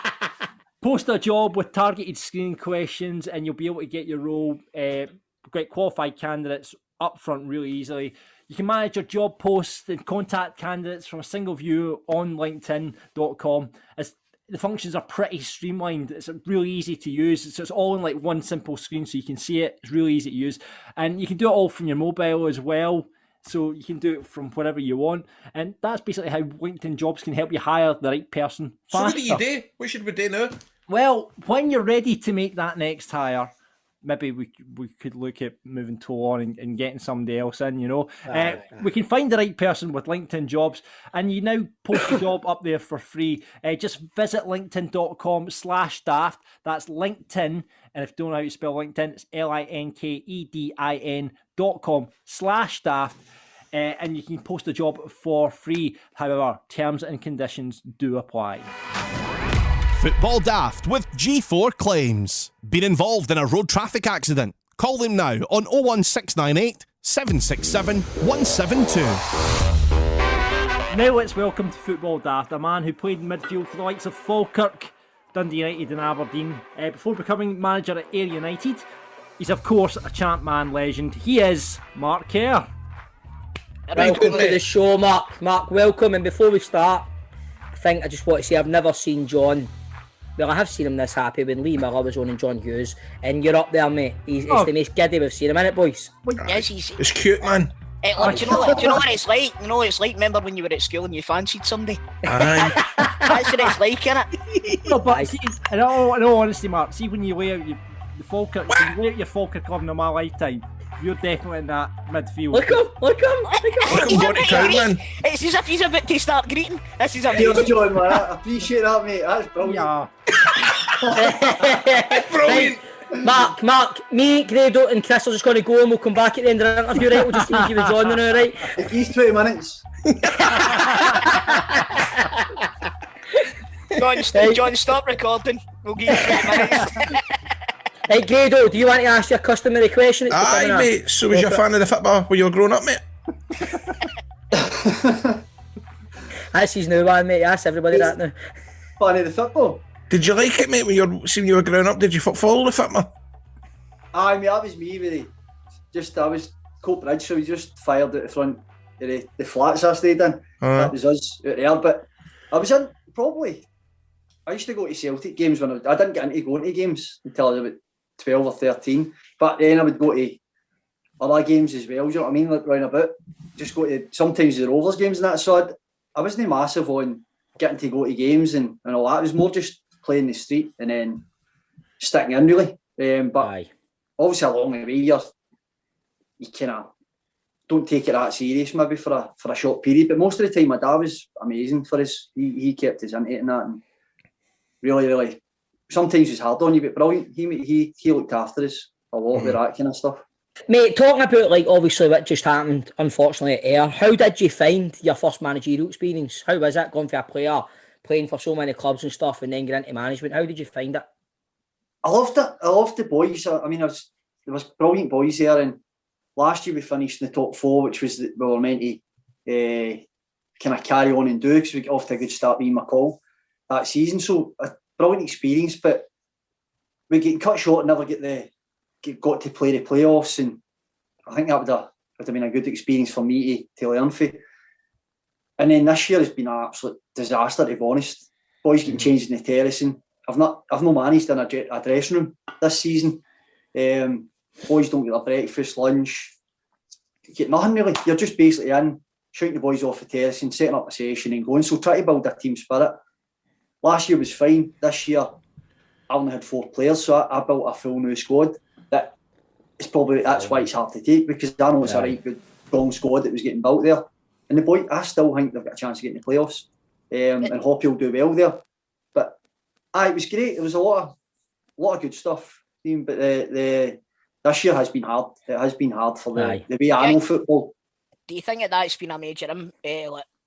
post a job with targeted screening questions, and you'll be able to get your role, get qualified candidates up front really easily. You can manage your job posts and contact candidates from a single view on LinkedIn.com. As the functions are pretty streamlined. It's really easy to use. So it's all in like one simple screen, so you can see it. It's really easy to use. And you can do it all from your mobile as well. So you can do it from wherever you want. And that's basically how LinkedIn Jobs can help you hire the right person faster. So what do you do? What should we do now? Well, when you're ready to make that next hire, maybe we could look at moving on and getting somebody else in, We can find the right person with LinkedIn jobs, and you now post a job up there for free. Just visit linkedin.com/daft. That's LinkedIn, and if you don't know how to spell LinkedIn, it's linkedin.com/daft. And you can post a job for free. However, terms and conditions do apply. Football Daft with G4 Claims. Been involved in a road traffic accident? Call them now on 01698 767 172. Now let's welcome to Football Daft a man who played in midfield for the likes of Falkirk, Dundee United and Aberdeen before becoming manager at Ayr United. He's of course a champ man legend. He is Mark Kerr. Welcome to the show, Mark. Mark, welcome. And before we start, I just want to say I've never seen John. Well, I have seen him this happy when Lee Miller was on and John Hughes, and you're up there, mate. It's the most giddy we've seen him, innit, boys? Yes, it's cute, man. Do you know what it's like? You know what it's like? Remember when you were at school and you fancied somebody? Aye. That's what it's like, innit? No, but see, in all honesty, Mark, see when you lay out the Falkirk, when you lay out your Falkirk club in my lifetime, you're definitely in that midfield. Look him, going to town, man. It's as if he's about to start greeting. This is amazing. John, man, I appreciate that, mate. That's brilliant. Yeah. Brilliant. Right. Mark, me, Grado and Chris are just going to go and we'll come back at the end of the interview, right? We'll just leave you with John now, right? At least 20 minutes. John, stop recording. We'll give you 20 minutes. Hey, Grado, do you want to ask your customary question? Aye, mate. So was you a fan of the football when you were growing up, mate? That's his new one, mate. Ask everybody that now. Fan of the football? Did you like it, mate, when you were growing up? Did you follow the football? Aye, mate, that was me, really. I was Cope Bridge, so we just fired out the front of the flats I stayed in. That was us out there. But I was in, probably, I used to go to Celtic games when I didn't get into going to games until I was about 12 or 13. But then I would go to other games as well, do you know what I mean? Like round about. Just go to sometimes the Rovers games and that. So I wasn't massive on getting to go to games and all that. It was more just playing the street and then sticking in, really. But obviously along the way, you kind of don't take it that serious maybe for a short period. But most of the time, my dad was amazing for us. He kept us into it and that, and really, really. Sometimes it was hard on you, but brilliant. He looked after us a lot with that kind of stuff. Mate, talking about obviously what just happened, unfortunately at Ayr, how did you find your first managerial experience? How was it going for a player playing for so many clubs and stuff and then get into management? How did you find it? I loved it. I loved the boys. I mean, there was brilliant boys there, and last year we finished in the top four, which was we were meant to kind of carry on and do because we got off to a good start being McCall that season. So a brilliant experience, but we get cut short and never got to play the playoffs, and I think that would have been a good experience for me to learn from. And then this year has been an absolute disaster, to be honest. Boys getting changed in the terrace, and I've not managed in a dressing room this season. Boys don't get their breakfast, lunch, get nothing really. You're just basically in, shouting the boys off the terrace and setting up a session and going. So try to build a team spirit. Last year was fine. This year I only had 4 players, so I built a full new squad. That's why it's hard to take, because I know it's a right good strong squad that was getting built there. And the boy, I still think they've got a chance of getting the playoffs. And Hoppy will do well there. But it was great. There was a lot of good stuff. But this year has been hard. It has been hard for the way I know football. Do you think that's been a major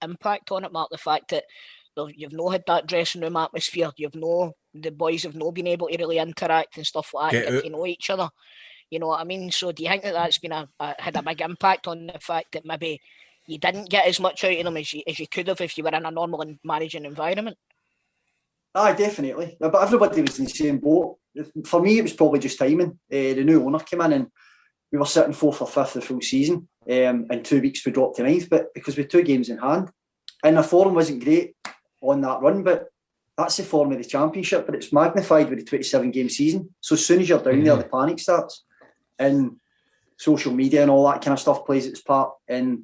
impact on it, Mark? The fact that you've not had that dressing room atmosphere, the boys have not been able to really interact and stuff like that, get to know each other. You know what I mean? So do you think that's been had a big impact on the fact that maybe you didn't get as much out of them as you could have if you were in a normal managing environment? Aye, definitely. But everybody was in the same boat. For me, it was probably just timing. The new owner came in and we were sitting 4th or 5th the full season. In 2 weeks, we dropped to 9th, but because we had 2 games in hand. And the form wasn't great on that run, but that's the form of the championship, but it's magnified with the 27-game season. So as soon as you're down there, the panic starts. And social media and all that kind of stuff plays its part. And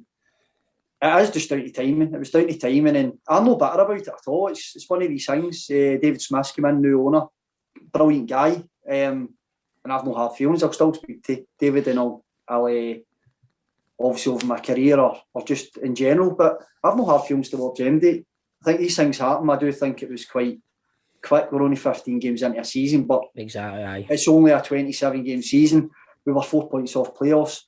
it is just down to timing. It was down to timing, and I'm no bitter about it at all. It's one of these things. David Smith's come in, new owner, brilliant guy. and I've no hard feelings. I'll still speak to David, and I'll obviously over my career or just in general, but I've no hard feelings towards MD. I think these things happen. I do think it was quite quick. We're only 15 games into a season, but exactly, aye. It's only a 27-game season. We were 4 points off playoffs,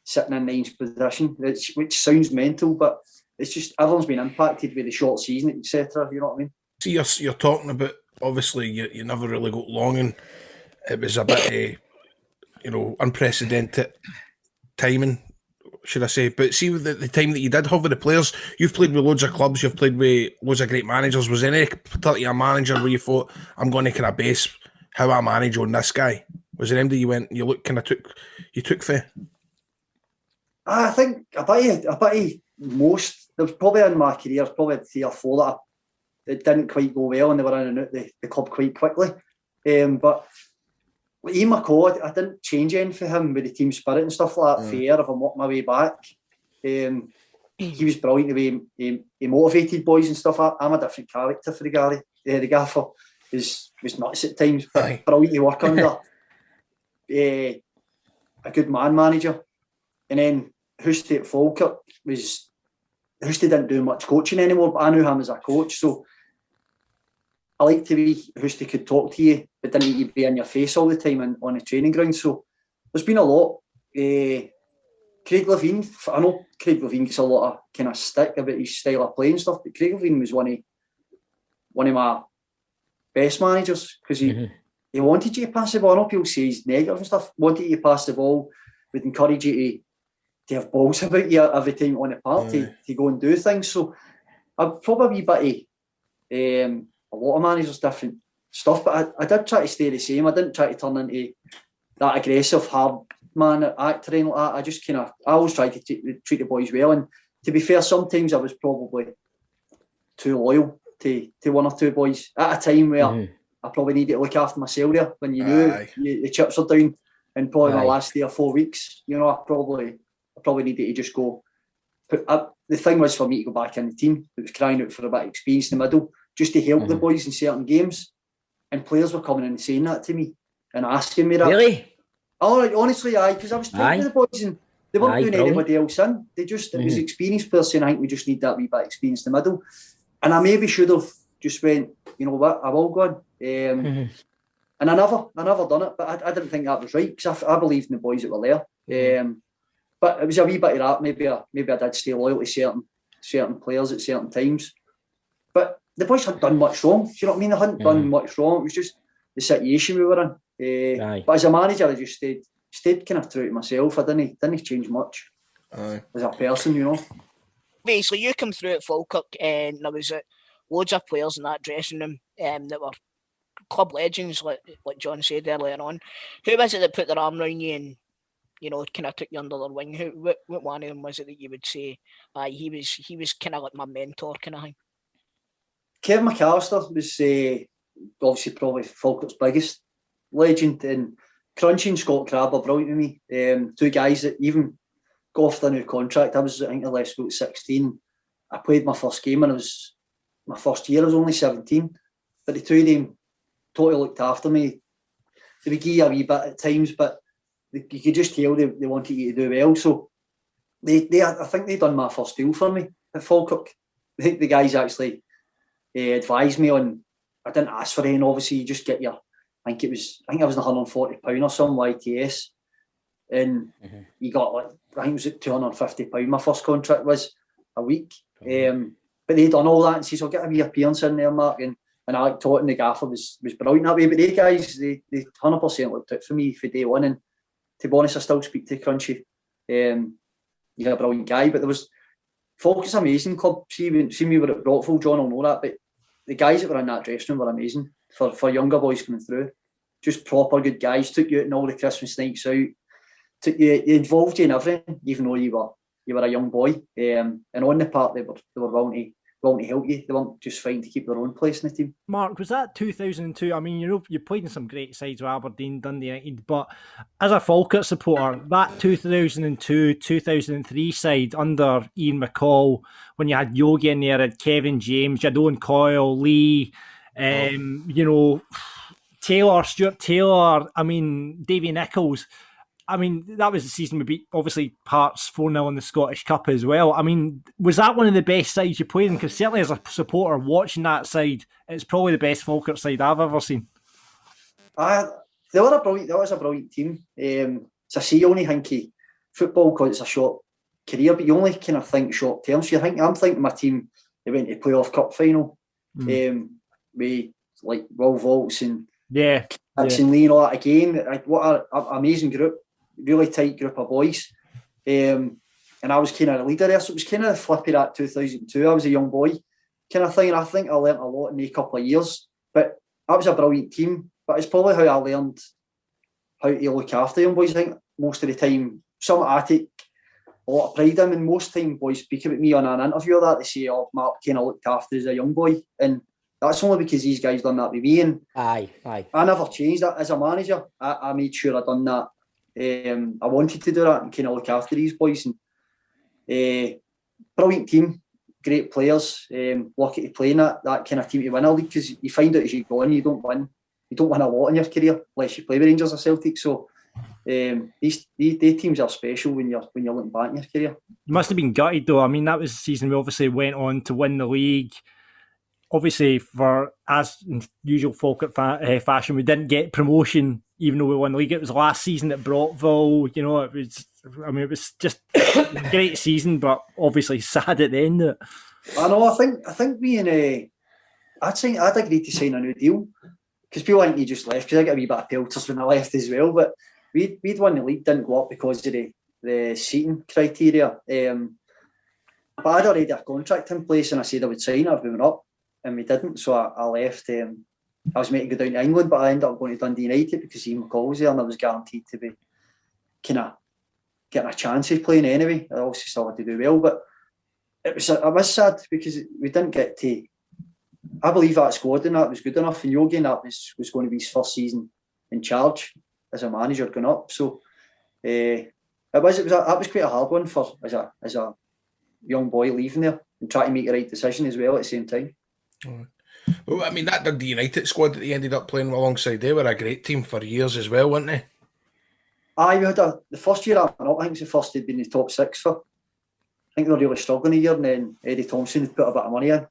sitting in 9th position, which sounds mental, but it's just everyone's been impacted with the short season, etc. You know what I mean? See, you're talking about, obviously, you never really got long, and it was a bit, unprecedented timing, should I say. But see, with the time that you did have with the players, you've played with loads of clubs, you've played with loads of great managers. Was there any particular manager where you thought, I'm going to kind of base how I manage on this guy? Was there anybody you took for? I think I bet you most. There was probably in my career, probably 3 or 4 that didn't quite go well, and they were in and out the club quite quickly. But Ian McCall, I didn't change anything for him with the team spirit and stuff like that. Fair, if I'm working my way back. He was brilliant the way he motivated boys and stuff. I'm a different character for the Gary. The gaffer was nuts at times, but brilliant to work under. A good man manager. And then Houston at Falkirk Houston didn't do much coaching anymore, but I knew him as a coach, so I like to be Houston could talk to you, but didn't need to be in your face all the time on the training ground. So there's been a lot. Craig Levine, I know Craig Levine gets a lot of kind of stick about his style of play and stuff, but Craig Levine was one of my best managers because he wanted you to pass the ball. I know people say he's negative and stuff. Wanted you to pass the ball, would encourage you to have balls about you every time on the park to go and do things. So I'd probably be a lot of managers different stuff, but I did try to stay the same. I didn't try to turn into that aggressive, hard man actor like that. I just I always tried to treat the boys well. And to be fair, sometimes I was probably too loyal to 1 or 2 boys at a time where I probably needed to look after myself there when you knew the chips are down. And probably my last 3 or 4 weeks, I probably needed to just go. The thing was for me to go back in the team. It was crying out for a bit of experience in the middle, just to help the boys in certain games. And players were coming in and saying that to me and asking me that. Really? Oh, honestly, because I was talking to the boys and they weren't doing anybody else in. They just, it was experienced person. I think we just need that wee bit of experience in the middle. And I maybe should have just went, you know what, I will go on. And I never done it, but I didn't think that was right because I believed in the boys that were there. But it was a wee bit of that. Maybe I did stay loyal to certain players at certain times. But the boys hadn't done much wrong. Do you know what I mean? They hadn't done much wrong. It was just the situation we were in. But as a manager, I just stayed kind of true to myself. I didn't change much as a person, Basically, you come through at Falkirk and there was loads of players in that dressing room that were club legends, like John said earlier on. Who was it that put their arm around you and kind of took you under their wing? What one of them was it that you would say, he was kind of like my mentor kind of thing? Kerr McAllister was obviously probably Falkirk's biggest legend, and Crunchy and Scott Crabbe are brilliant to me. 2 guys that even got off their new contract. I think I left school at 16. I played my first game and my first year I was only 17. But the 2 of them totally looked after me. They would give you a wee bit at times, but you could just tell they wanted you to do well. So I think they done my first deal for me at Falkirk. I think the guys actually advised me on. I didn't ask for anything. Obviously, you just get your. I think I was £140 or some YTS, and you got I think it was at £250. My first contract was a week, but they done all that and says, "I'll get a wee appearance in there, Mark." And Alec Totten, the gaffer, was brilliant that way. But they guys, they 100% looked out for me for day one. And to be honest, I still speak to Crunchy. He's a brilliant guy. But there was Falkirk's amazing club. See me were at Brockville, John will know that. But the guys that were in that dressing room were amazing for younger boys coming through. Just proper good guys. Took you out in all the Christmas nights out. They involved you in everything, even though you were a young boy. And on the part, they were willing to help you. They weren't just fighting to keep their own place in the team. Mark, was that 2002? I mean, you played in some great sides with Aberdeen, Dundee United, but as a Falkirk supporter, that 2002-2003 side under Ian McCall, when you had Yogi in there, had Kevin James, you had Owen Coyle, Lee, Stuart Taylor, I mean, Davy Nichols. I mean, that was the season we beat, obviously, Hearts 4-0 in the Scottish Cup as well. I mean, was that one of the best sides you played in? Because certainly as a supporter watching that side, it's probably the best Falkirk side I've ever seen. They were a brilliant. That was a brilliant team. As I say, you only think football because it's a short career, but you only kind of think short term. So I'm thinking my team, they went to playoff cup final. With like Will Volts and Jackson Lee and all that again. What an amazing group, really tight group of boys. And I was kind of a leader there, so it was kind of flippy that 2002. I was a young boy kind of thing, and I think I learnt a lot in a couple of years. But that was a brilliant team. But it's probably how I learned how to look after young boys. I think most of the time, something I take a lot of pride in, and most time boys speak about me on an interview or that, they say, oh, Mark kind of looked after as a young boy. And that's only because these guys done that with me. And I never changed that as a manager. I made sure I done that. I wanted to do that and kind of look after these boys. And brilliant team, great players. Lucky to play in that kind of team to win a league, because you find out as you go in, you don't win a lot in your career unless you play with Rangers or Celtic. So these teams are special when you're looking back in your career. You must have been gutted though. I mean, that was the season we obviously went on to win the league. Obviously, for as in usual Falkirk fashion, we didn't get promotion even though we won the league. It was last season at Brockville. You know, it was just a great season, but obviously sad at the end of it. I know. I think me and I'd agreed to sign a new deal, because people think he just left, because I got a wee bit of pelters when I left as well. But we'd won the league, didn't go up because of the seating criteria. But I'd already had a contract in place, and I said I would sign it if we went up, and we didn't. So I left. I was meant to go down to England, but I ended up going to Dundee United because Ewen McCall was there, and I was guaranteed to be kind of getting a chance of playing anyway. I obviously still had to do well, but I was sad because we didn't get to. I believe that squad and that was good enough. And Yogi, that was going to be his first season in charge as a manager going up. So that was quite a hard one for as a young boy leaving there and trying to make the right decision as well at the same time. Well, I mean, that Dundee United squad that he ended up playing alongside, they were a great team for years as well, weren't they? We had the first year I went up, I think it's the first they'd been in the top six for. I think they were really struggling a year, and then Eddie Thompson had put a bit of money in.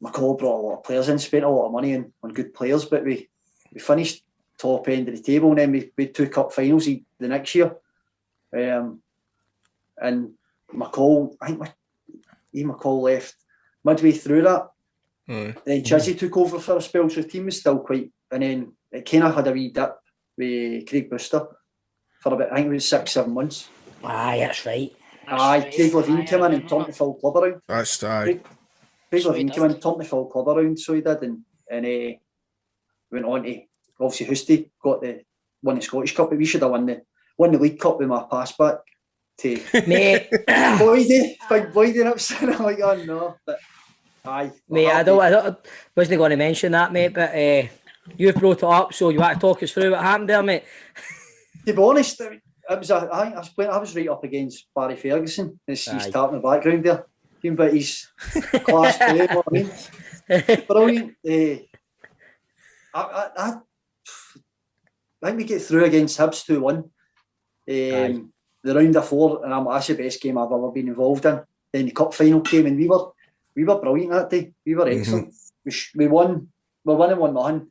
McCall brought a lot of players in, spent a lot of money on good players, but we finished top end of the table, and then we had 2 cup finals the next year. And McCall, I think McCall left midway through that. Then Chizzy took over for a spell, so the team was still quite, and then it kind of had a wee dip with Craig Brewster for about, I think it was 6-7 months. Aye, that's right. Craig Levine came in and turned the full club around. That's aye. Craig Levine came in and turned the full club around, so he did, and went on to, obviously Houston won the Scottish Cup, but we should have won the League Cup with my pass back to mate. Big Boydie upset. I'm like, oh no, but aye. Mate, I wasn't going to mention that, mate, but you've brought it up, so you want to talk us through what happened there, mate? To be honest, I was right up against Barry Ferguson. He's tapping the background there. But he's class player, you know what I mean? Brilliant. I think we get through against Hibs 2-1. The round of 4, and that's the best game I've ever been involved in. Then the cup final came, and we were brilliant that day. We were excellent. We won. We won 1-0.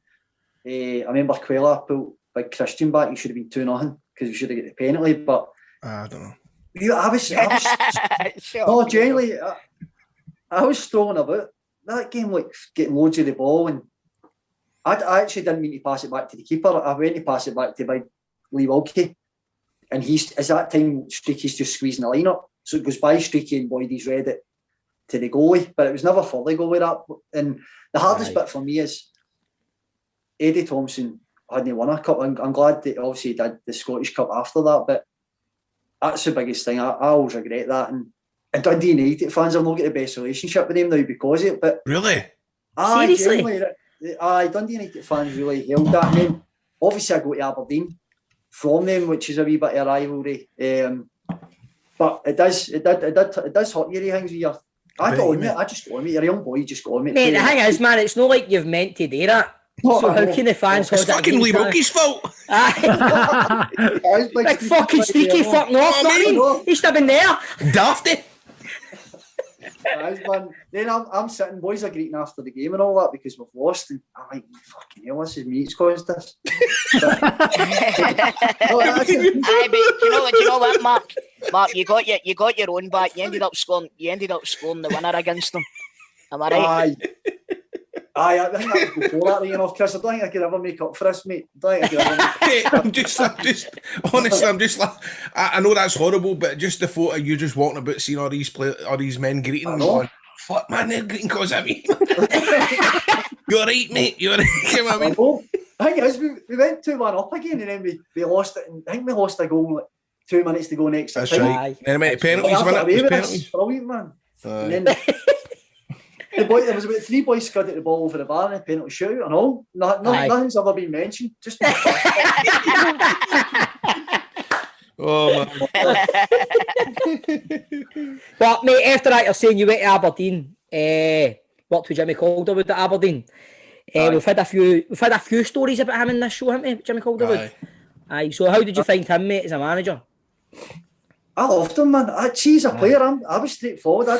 I remember Quella pulled Big Christian back. He should have been 2-0 because we should have got the penalty. But I don't know. I was no, genuinely, I was strolling about that game, like getting loads of the ball, and I actually didn't mean to pass it back to the keeper. I went to pass it back to Big Lee Wilkie, and as that time Streaky's just squeezing the line up, so it goes by Streaky and Boydie's read it to the goalie, but it was never for the goalie that. And the hardest bit for me is Eddie Thompson hadn't won a cup. I'm glad that obviously he did the Scottish Cup after that, but that's the biggest thing. I always regret that. And Dundee United fans have not got the best relationship with him now because of it. But really? Seriously? Dundee United fans really held that. And then obviously I go to Aberdeen from them, which is a wee bit of a rivalry. But it does hurt you things with I got on it. I just got on it. You're a young boy, you just got on it. Mate, the thing is, man, it's not like you've meant to do that. So how can the fans hold It's that fucking Lee against Wilkie's fault. Big fucking streaky fucking off, I mean? he should have been there. Dafty. Then I'm sitting, boys are greeting after the game and all that because we've lost, and I'm like, fucking hell, this is me that's caused this. Aye, but you know what, Mark? Mark, you got your own back. You ended up scoring the winner against them. Am I right? Aye, I think that was before that, Chris. I don't think I could ever make up for this, mate. I'm just honestly, I'm just like, I know that's horrible, but just the photo of you just walking about, seeing all these men greeting, and going, fuck man, they're greeting cause of me. You're right, mate. You're right. You know what I mean? I think it is, we went 2-1 up again, and then we lost it. And I think we lost a goal like 2 minutes to go next. That's right. Then many penalties, wasn't it? Penalties. Brilliant, man. And then there was about 3 boys scudded the ball over the bar and a penalty shootout and all. Nothing's ever been mentioned. Just oh man. But mate, after that you're saying you went to Aberdeen, worked with Jimmy Calderwood at Aberdeen. We've had a few stories about him in this show, haven't we, Jimmy Calderwood? Aye. So how did you find him, mate, as a manager? I loved him, man. He's a player. I was straightforward. I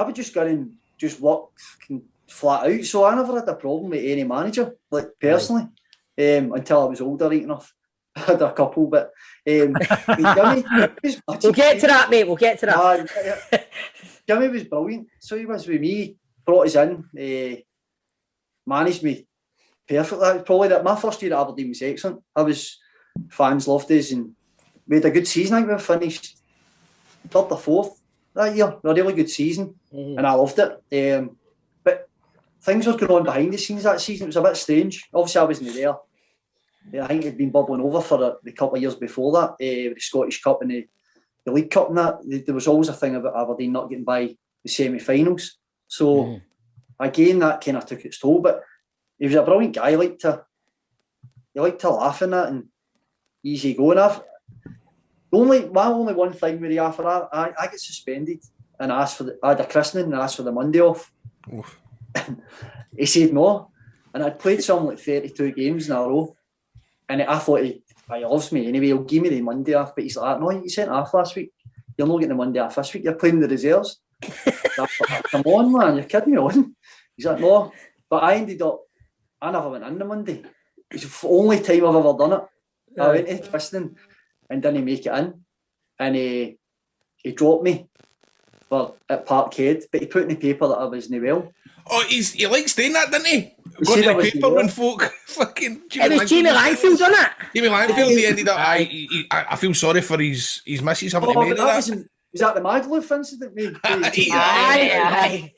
would just go in, just work flat out. So I never had a problem with any manager, like personally, until I was older enough. I had a couple, but Jimmy, we'll get to that, mate. We'll get to that. Jimmy was brilliant. So he was with me, brought us in, managed me perfectly. Probably that my first year at Aberdeen was excellent. Fans loved us and we had a good season. I think we finished 3rd or 4th that year. A really good season, and I loved it. But things were going on behind the scenes that season. It was a bit strange. Obviously, I wasn't there. I think it had been bubbling over for the couple of years before that, with the Scottish Cup and the League Cup and that. There was always a thing about Aberdeen not getting by the semi-finals. So, again, that kind of took its toll. But he was a brilliant guy. He liked to laugh in that and easy going. My only one thing with the after I got suspended and I had a christening and asked for the Monday off. He said no. And I'd played something like 32 games in a row. And I thought he loves me anyway, he'll give me the Monday off. But he's like, no, you sent off last week. You're not getting the Monday off this week. You're playing the reserves. Come on, man, you're kidding me on. He's like, no. But I never went in the Monday. It's the only time I've ever done it. I went to christening and didn't make it in. And he dropped me at Parkhead, but he put in the paper that I wasn't well. Oh, he likes doing that, didn't he? Got in the paper when folk fucking... It was Jamie Langfield, wasn't it? Jamie Langfield, he ended up... I feel sorry for his missus having to make that. Was that the Magaluf incident, mate? Aye.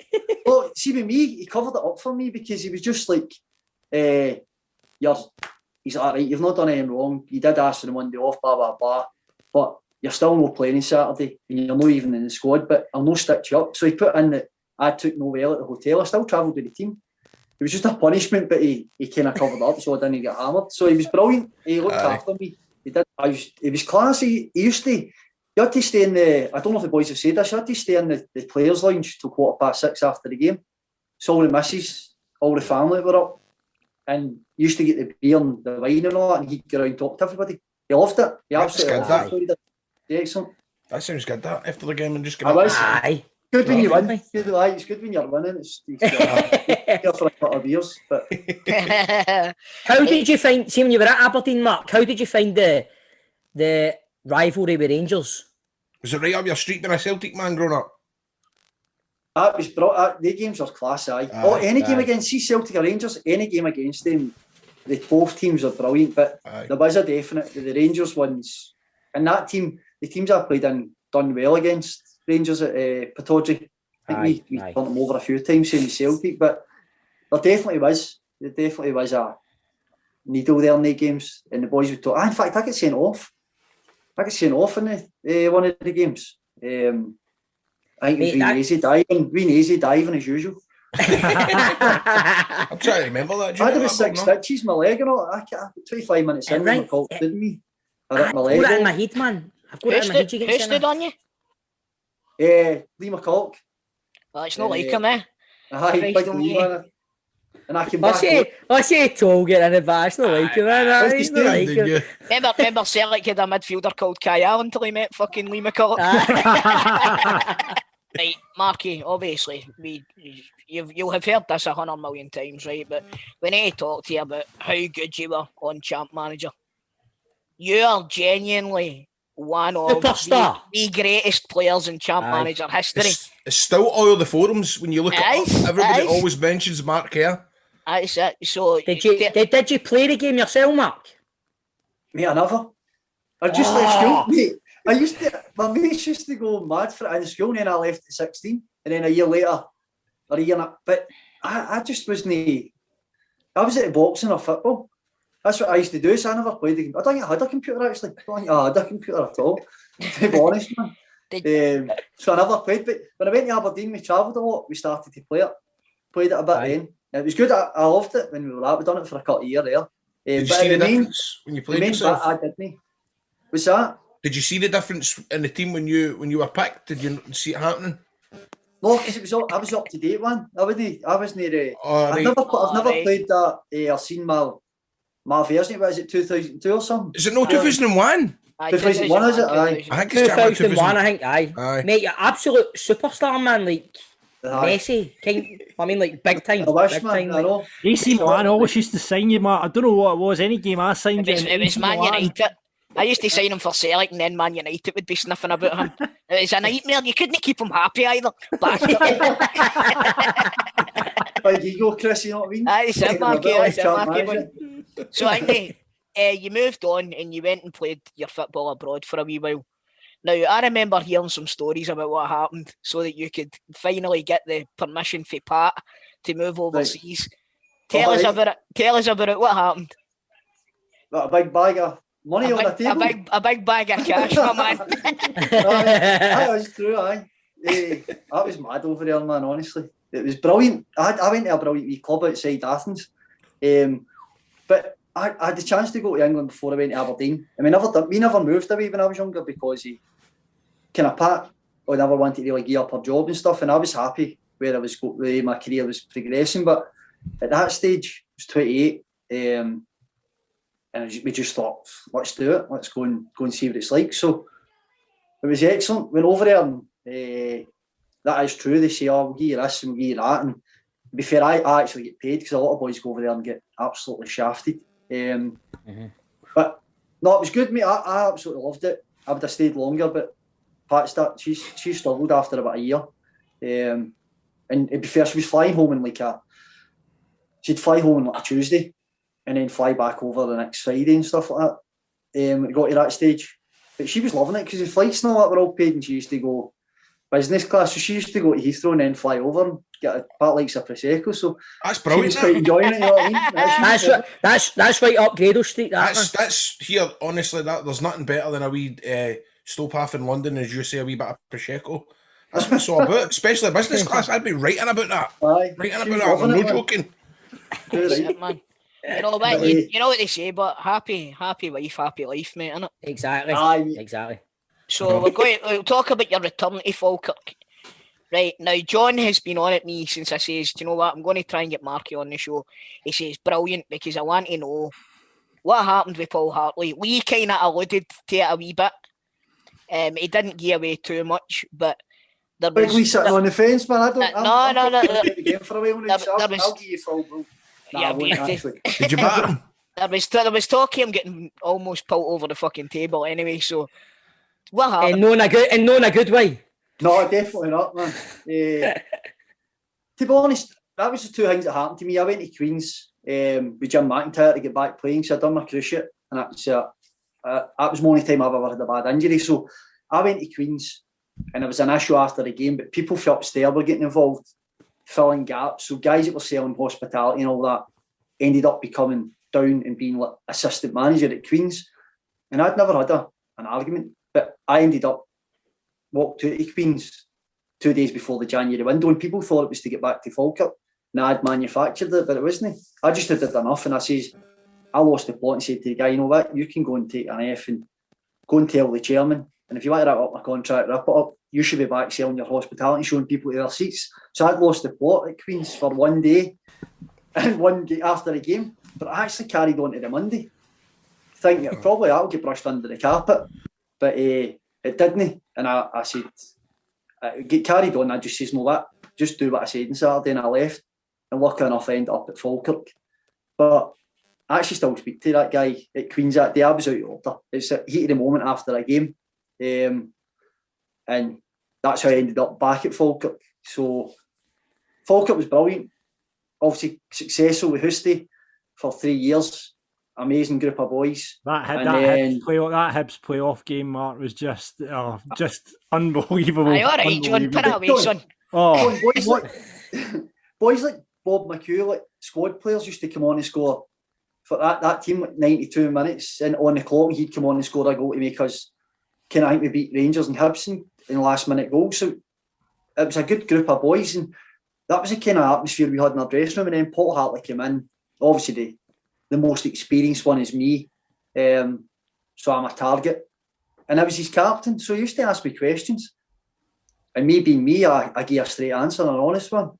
Well, see, with me, he covered it up for me because he was just like, he's like, right, you've not done anything wrong. You did ask for the Monday off, blah, blah, blah. But you're still not playing on Saturday and you're not even in the squad, but I'll not stitch you up. So he put in that I took no well at the hotel. I still travelled with the team. It was just a punishment, but he kind of covered up so I didn't get hammered. So he was brilliant. He looked after me. He did. He was classy. He had to stay in the, I don't know if the boys have said this, you had to stay in the players' lounge till 6:15 after the game. So all the missus, all the family were up and used to get the beer and the wine and all that, and he'd go around and talk to everybody. He loved it. He absolutely loved it. Yeah, excellent. That sounds good, that, after the game and just get Aye. Good when you win. It's good when you're winning. It's here for a couple of years. But how did you find? See, when you were at Aberdeen, Mark, how did you find the rivalry with Rangers? Was it right up your street being a Celtic man growing up? That was the games were class. Any game against Celtic or Rangers, any game against them, both teams are brilliant. But there was a definite the Rangers ones, and that team, the teams I played in, done well against Rangers at Pittodrie. I think we turned them over a few times in the Celtic, but there definitely was a needle there in the games, and the boys would talk. In fact, I got sent off. In one of the games. I think we easy diving as usual. I'm trying to remember that. I had about 6 stitches in my leg and all. 25 minutes in, my call didn't me. I hit my leg. I've got it in my head, man. Who stood on you? Lee McCulloch. Well, it's not like him, eh? Aye, big Lee, man. And I came back. I say Toll get in the back. It's not like him, man. He's not like him. Remember Celtic had a midfielder called Kai Allen until he met fucking Lee McCulloch. Right, Marky, obviously, you'll have heard this 100 million times, right? But we need to talk to you about how good you were on Champ Manager. You are genuinely one of the greatest players in Champ Manager history. It's still all the forums when you look at it. Everybody always mentions Mark Kerr. That's it. So did you play the game yourself, Mark? Mate, I never. I just left school, mate. My mates used to go mad for it in school, and then I left at 16, and then a year later, but I just wasn't. I was at boxing or football. That's what I used to do, so I never played the game. I don't think I had a computer, actually. I don't think I had a computer at all, to be honest, man. So I never played, but when I went to Aberdeen, we travelled a lot. We started to play it. Played it a bit then. It was good. I loved it when we were out. We'd done it for a couple of years there. Did you see the difference when you played yourself? I didn't. What's that? Did you see the difference in the team when you were picked? Did you see it happening? No, because I was up to date, man. I wasn't. I've never played that. I've seen my version. What is it, 2002 or something? Is it no 2001? 2001 is it? I think 2001. I think aye. Mate, you're absolute superstar, man. Like Messi, king. I mean, like big time. I wish, man. I know. AC Milan always used to sign you, man. I don't know what it was. Any game I signed it was Man United. I used to sign him for Celtic, and then Man United would be sniffing about him. It was a nightmare. You couldn't keep him happy either. Like you go, Chris, you know what I mean? That's it, Marky. So anyway, you moved on and you went and played your football abroad for a wee while. Now, I remember hearing some stories about what happened so that you could finally get the permission for Pat to move overseas. Right. Tell us about it. What happened? Got a big bag of money on the table. A big bag of cash, my man. That was true, aye. That was mad over there, man, honestly. It was brilliant. I went to a brilliant wee club outside Athens. But I had the chance to go to England before I went to Aberdeen. And we never moved away when I was younger because he kind of Pat I never wanted to really gear up our job and stuff. And I was happy where my career was progressing. But at that stage, I was 28. And we just thought, let's do it. Let's go and see what it's like. So it was excellent. Went over there and that is true. They say, we'll give you this and we'll give you that. And to be fair, I actually get paid because a lot of boys go over there and get absolutely shafted. But no, it was good, mate. I absolutely loved it. I would have stayed longer, but Pat's that she struggled after about a year. And to be fair, she was flying home in she'd fly home on a Tuesday and then fly back over the next Friday and stuff like that. It got to that stage. But she was loving it because the flights and all that were all paid and she used to go business class. So she used to go to Heathrow and then fly over and get a Pat likes a Prosecco. So that's brilliant. She was quite enjoying it, you know what I mean? That's right up Grado Street. That's here, honestly, there's nothing better than a wee Stopath in London, as you say, a wee bit of Prosecco. That's what it's all about, especially business class. I'd be writing about that. Writing about that. I'm no joking. Right. Man. You know what? You know what they say, but happy wife, happy life, mate, innit? Exactly. So we'll talk about your return to Falkirk. Right, now John has been on at me since I says, do you know what, I'm going to try and get Marky on the show. He says, brilliant, because I want to know what happened with Paul Hartley. We kind of alluded to it a wee bit. He didn't give away too much, but there was... we sitting on the fence, man. No. I'll give you full bro. Did you bat him? There was talk of him getting almost pulled over the fucking table anyway, so what happened? And not in a good way. No, definitely not, man. To be honest, that was the two things that happened to me. I went to Queen's with Jim McIntyre to get back playing, so I'd done my cruise ship, and that was the only time I've ever had a bad injury. So I went to Queen's, and there was an issue after the game, but people from upstairs were getting involved, filling gaps. So guys that were selling hospitality and all that ended up becoming down and being like assistant manager at Queen's. And I'd never had an argument, but I ended up walked out of Queen's 2 days before the January window, and people thought it was to get back to Falkirk. And I'd manufactured it, but it wasn't. I just had enough, and I lost the plot and said to the guy, you know what, you can go and take an F and go and tell the chairman, and if you want to wrap up my contract, wrap it up. You should be back selling your hospitality, showing people to their seats. So I'd lost the plot at Queen's for 1 day. in one game after a game, but I actually carried on to the Monday, thinking probably that'll get brushed under the carpet, but it didn't. And I said, get carried on. I just says, no, that just do what I said on Saturday, and I left. And lucky enough, I ended up at Falkirk. But I actually still speak to that guy at Queen's that day. I was out of order. It's a heat of the moment after a game, and that's how I ended up back at Falkirk. So Falkirk was brilliant. Obviously successful with Houston for 3 years. Amazing group of boys. That Hibs playoff game, Mark, was just unbelievable. Aye, all right, John, put it away, son. Oh, boys like Bob McHugh, like squad players, used to come on and score for that team like 92 minutes and on the clock. He'd come on and score a goal to make us. I think we beat Rangers and Hibs in last minute goals. So it was a good group of boys, and that was the kind of atmosphere we had in our dressing room. And then Paul Hartley came in. Obviously, the most experienced one is me, so I'm a target. And I was his captain, so he used to ask me questions. And me being me, I gave a straight answer, an honest one.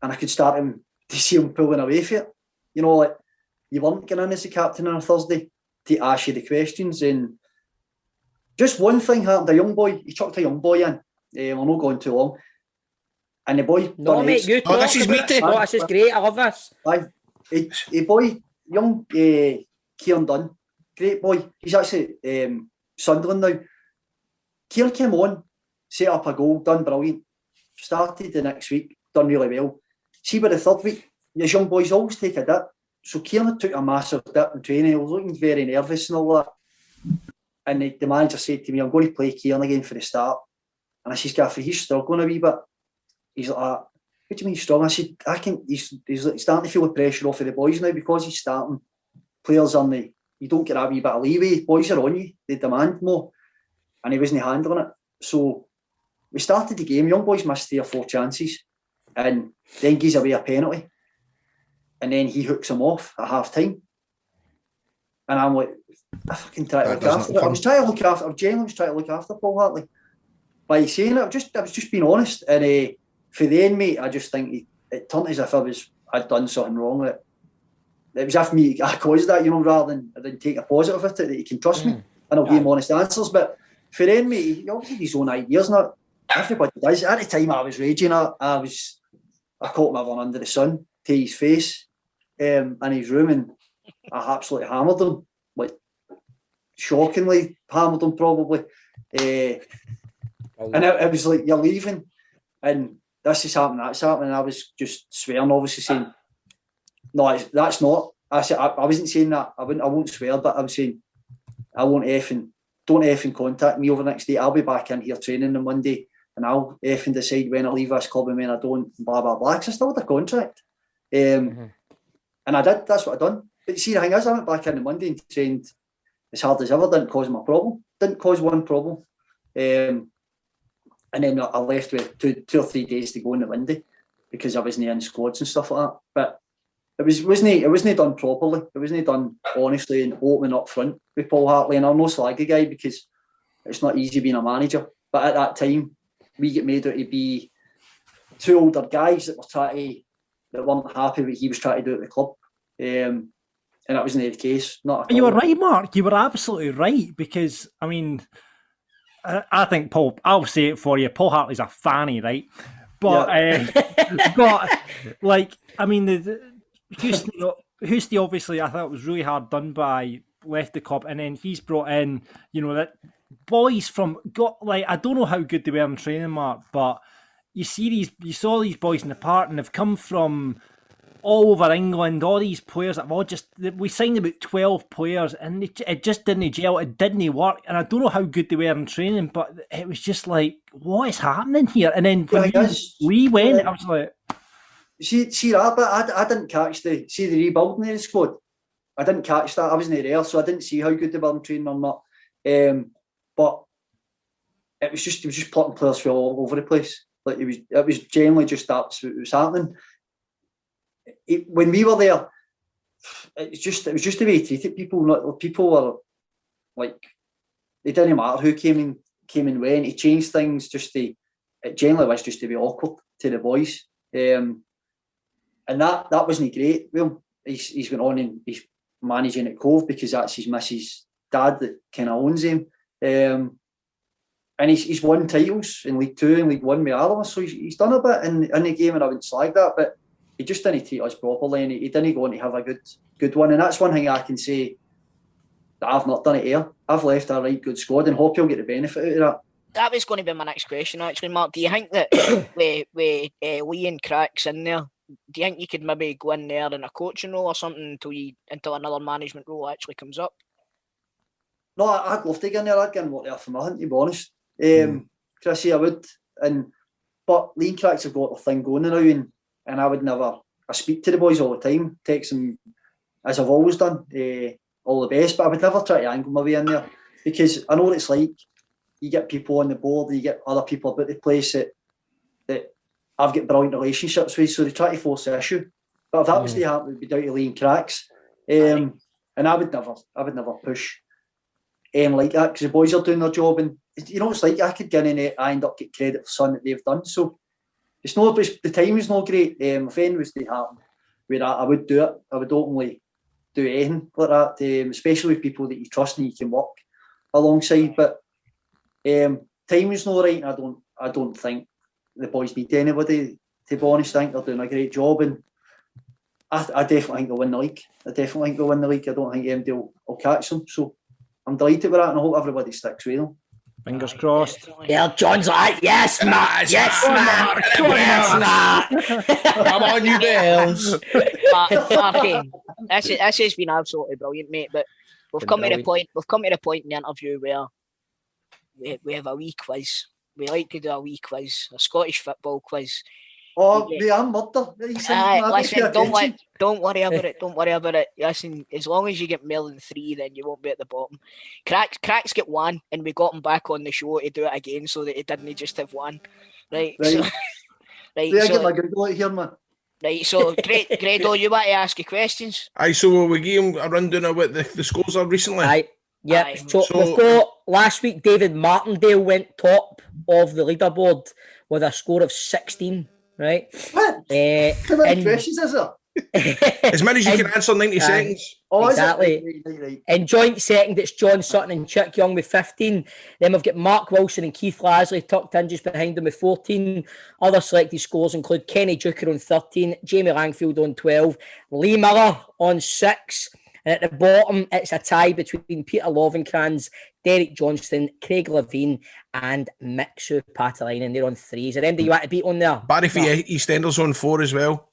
And I could start him to see him pulling away for it. You know, like, you weren't getting in as a captain on a Thursday to ask you the questions. And just one thing happened, a young boy, he chucked a young boy in. We're not going too long. And the boy... No, mate, you talk this is me too. Oh, this is great, I love this. A boy, young Kieran Dunn, great boy. He's actually Sunderland now. Kieran came on, set up a goal, done brilliant. Started the next week, done really well. See, by the third week, these young boys always take a dip. So Kieran took a massive dip in training. He was looking very nervous and all that. And the manager said to me, I'm going to play Kieran again for the start. And I said, Gaffrey, he's struggling a wee bit. He's like, what do you mean he's struggling? I said, he's starting to feel the pressure off of the boys now because he's starting. Players on you don't get a wee bit of leeway. Boys are on you, they demand more. And he wasn't handling it. So we started the game, young boys missed 3 or 4 chances, and then gives away a penalty. And then he hooks him off at half time. And I'm like, I fucking try to look after it. I was genuinely trying to look after Paul Hartley. By saying it, I was just being honest. And for the end, mate, I just think it turned as if I'd done something wrong. It was after me, I caused that, you know, rather than I didn't take a positive of it, that he can trust me and I'll give him honest answers. But for the end, mate, he obviously had his own ideas, not everybody does. At the time, I was raging. I caught him everyone under the sun to his face in his room, and I absolutely hammered him, like shockingly hammered him probably. And it was like, you're leaving, and this is happening, that's happening. And I was just swearing, obviously saying, no, that's not. I said I wasn't saying that. I won't swear, but I was saying, don't effing contact me over the next day. I'll be back in here training on Monday, and I'll effing decide when I leave this club and when I don't. Blah blah blah. Because I still had a contract, and I did. That's what I done. But see, the thing is, I went back in on Monday and trained as hard as ever. Didn't cause him a problem. Didn't cause one problem. And then I left with 2 or 3 days to go on the Monday because I wasn't in squads and stuff like that. But it wasn't done properly. It wasn't done honestly and open up front with Paul Hartley. And I'm no slaggy guy because it's not easy being a manager. But at that time, we get made out to be 2 older guys that weren't happy with what he was trying to do at the club. And that wasn't the case. Not you were right, Mark. You were absolutely right because, I mean, I think Paul, I'll say it for you, Paul Hartley's a fanny, right? But, but like, I mean, Houston obviously, I thought it was really hard done by, left the club, and then he's brought in, you know, that boys I don't know how good they were in training, Mark, but you saw these boys in the park, and they've come from all over England, all these players that we signed about 12 players, and it just didn't gel, it didn't work, and I don't know how good they were in training, but it was just like, what is happening here? And then when we went, I was like... See that, but I didn't catch the rebuilding of the squad. I didn't catch that, I wasn't there, so I didn't see how good they were in training or not. But it was just plucking players from all over the place. Like it was generally just that's what was happening. When we were there, it was just the way he treated people. People were like, it didn't matter who came and went. He changed things. It generally was just to be awkward to the boys. And and that wasn't great. Well, he's went on and he's managing at Cove because that's his missus' dad that kind of owns him. And he's won titles in League Two and League One with Alabama, so he's done a bit in the game, and I wouldn't slag that, but he just didn't treat us properly, and he didn't go on to have a good one. And that's one thing I can say that I've not done it here. I've left a right good squad, and hope he'll get the benefit out of that. That was going to be my next question, actually, Mark. Do you think that with Lee and Cracks in there, do you think you could maybe go in there in a coaching role or something until another management role actually comes up? No, I'd love to get in there. I'd get in work there for nothing, to be honest. Chrissy, I would. But Lee and Cracks have got the thing going now, and I would never. I speak to the boys all the time, text them as I've always done, all the best. But I would never try to angle my way in there because I know what it's like. You get people on the board, you get other people about the place that I've got brilliant relationships with, so they try to force the issue. But if that was to happen, it would be down to Lee and Cracks. And I would never push like that because the boys are doing their job, and you know it's like I could get in it, I end up getting credit for something that they've done. So it's not the timing's not great. If anything was to happen where I would do it, I would openly do anything like that, especially with people that you trust and you can work alongside. But timing's not right, and I don't think the boys need anybody, to be honest. I think they're doing a great job, and I definitely think they'll win the league. I don't think anybody will catch them. So I'm delighted with that, and I hope everybody sticks with them. Fingers crossed. Yeah, John's like, yes, Matt. Yes, Matt. Yes, Matt. Come on, you bells. Marky, this has been absolutely brilliant, mate. But we've come to the point. We've come to the point in the interview where we have a wee quiz. We like to do a wee quiz, a Scottish football quiz. Oh, I'm murder. Listen, don't worry about it. Don't worry about it. Listen, as long as you get more than 3, then you won't be at the bottom. Cracks get 1, and we got him back on the show to do it again so that he didn't just have 1. Right. So, right. Yeah, so, get my Google out here, man. Right. So, Grado, you want to ask your questions? Aye. So will we give him a rundown of what the scores are recently? Aye. Yeah. So we've got last week. David Martindale went top of the leaderboard with a score of 16. Right. What? How many questions is there? As many as you can answer in 90 seconds. Oh, exactly. Right. In joint second, it's John Sutton and Chick Young with 15. Then we've got Mark Wilson and Keith Lasley tucked in just behind them with 14. Other selected scores include Kenny Duker on 13, Jamie Langfield on 12, Lee Miller on 6. And at the bottom, it's a tie between Peter Lovenkrands, Derek Johnston, Craig Levine, and Mixu Patalainen. They're on 3. Is there anybody you want to beat on there? Barry for EastEnders on 4 as well.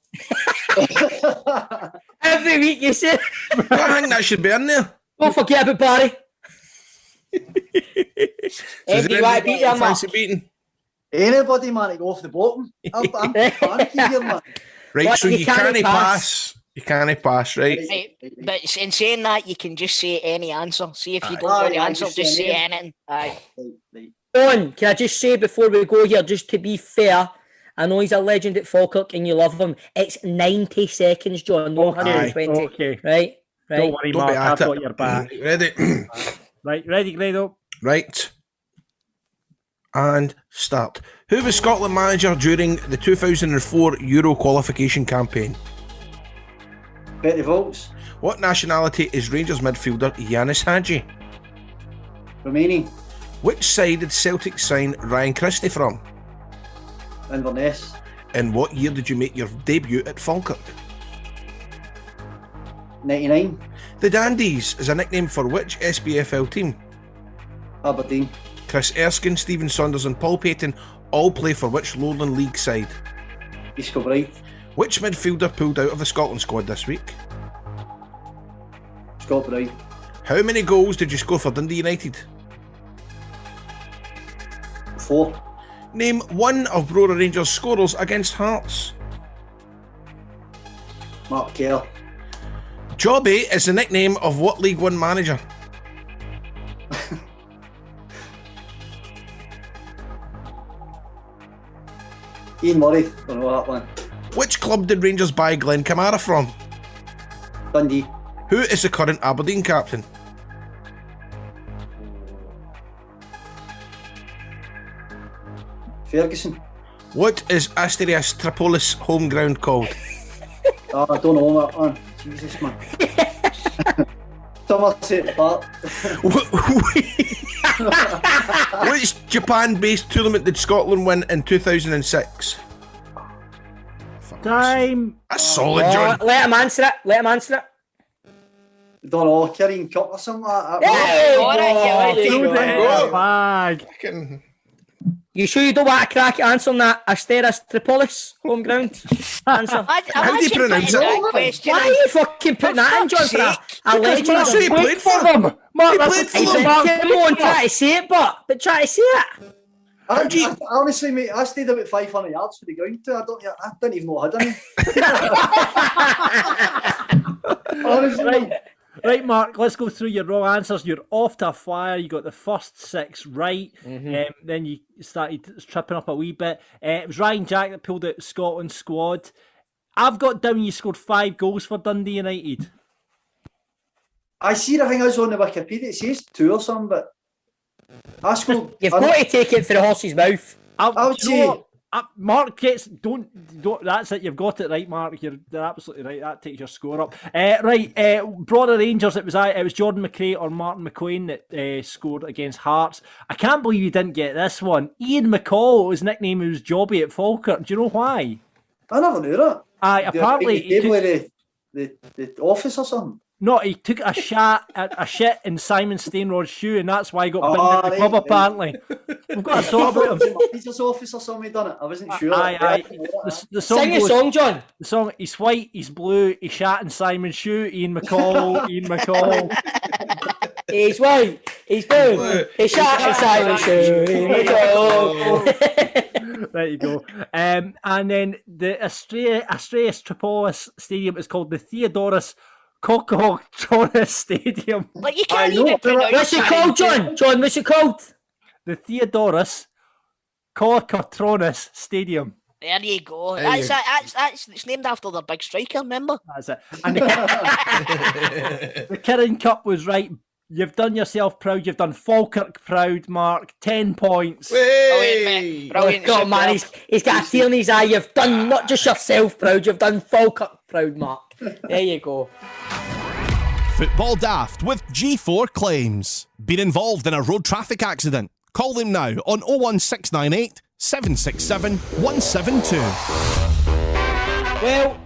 Every week you say. I think that should be in there. Don't forget about Barry. Anybody you want to beat there, Mark? Anybody, man, to go off the bottom. I'm panicky here, man. Right, so you can't pass. You can't pass, right? But in saying that, you can just say any answer. See if you don't know the answer, just say anything. Aye. John, can I just say before we go here, just to be fair, I know he's a legend at Falkirk and you love him. It's 90 seconds, John, not 120. Okay. Right? Don't worry, Mark, I've got your back. Ready? Ready, Grado? Right. And start. Who was Scotland manager during the 2004 Euro qualification campaign? Betty Volts. What nationality is Rangers midfielder Yanis Hadji? Romanian. Which side did Celtic sign Ryan Christie from? Inverness. In what year did you make your debut at Falkirk? 99. The Dandies is a nickname for which SPFL team? Aberdeen. Chris Erskine, Stephen Saunders and Paul Payton all play for which Lowland League side? East Kilbride. Which midfielder pulled out of the Scotland squad this week? Scott Bride. How many goals did you score for Dundee United? 4. Name one of Brora Rangers' scorers against Hearts. Mark Kerr. Jobby is the nickname of what League One manager? Ian Murray. Don't know that one. Which club did Rangers buy Glenn Kamara from? Dundee. Who is the current Aberdeen captain? Ferguson. What is Asterias Tripolis home ground called? Oh, I don't know that man. Jesus, man. Somerset Park. Which Japan-based tournament did Scotland win in 2006? Time. That's solid, John. Let him answer it. Don't know, Carrying Cup or something like that. Bag. You sure you don't want to crack at answering that Asteras Tripolis home ground answer? How do you pronounce it? Why are you fucking putting that in, John? For a legend. That's who he played for them. Mark, He played for them. Come on, try to say it, but try to say it. Honestly, mate, I stayed about 500 yards for the ground too. I didn't even know I had any. Honestly. Right, Mark, let's go through your raw answers. You're off to a flyer. You got the first 6 right. Then you started tripping up a wee bit. It was Ryan Jack that pulled out the Scotland squad. I've got down you scored 5 goals for Dundee United. I see the thing is on the Wikipedia, it says 2 or something, but I scored. You've got to take it for the horse's mouth. I would say. Mark gets don't. That's it. You've got it right, Mark. You're absolutely right. That takes your score up. Brother Rangers. It was Jordan McRae or Martin McQuain that scored against Hearts. I can't believe you didn't get this one. Ian McCall, his nickname was Jobby at Falkirk. Do you know why? I never knew that. Apparently he took the office or something. No, he took a shit in Simon Stainrod's shoe, and that's why he got pinned at the club. Apparently, we've got a song about him. Teacher's office or something done it. I wasn't sure. The song Sing a song, John. The song. He's white. He's blue. He shat in Simon's shoe. Ian McCall. Ian McCall. He's white. He's blue. He shat in Simon's shoe. Ian McCall. There you go. And then the Astraeus Tripolis Stadium is called the Theodorus Kokotronis Stadium. But you can't even pronounce What's it called, John? John, what's it called? The Theodorus Kokotronis Stadium. There you go. That's it's named after the big striker, remember? That's it. And the Kirin Cup was right. You've done yourself proud. You've done Falkirk proud, Mark. 10 points. Brilliant, God, man, he's got a tear in his eye. You've done not just yourself proud, you've done Falkirk proud, Mark. There you go. Football Daft with G4 Claims. Been involved in a road traffic accident? Call them now on 01698 767 172. Well,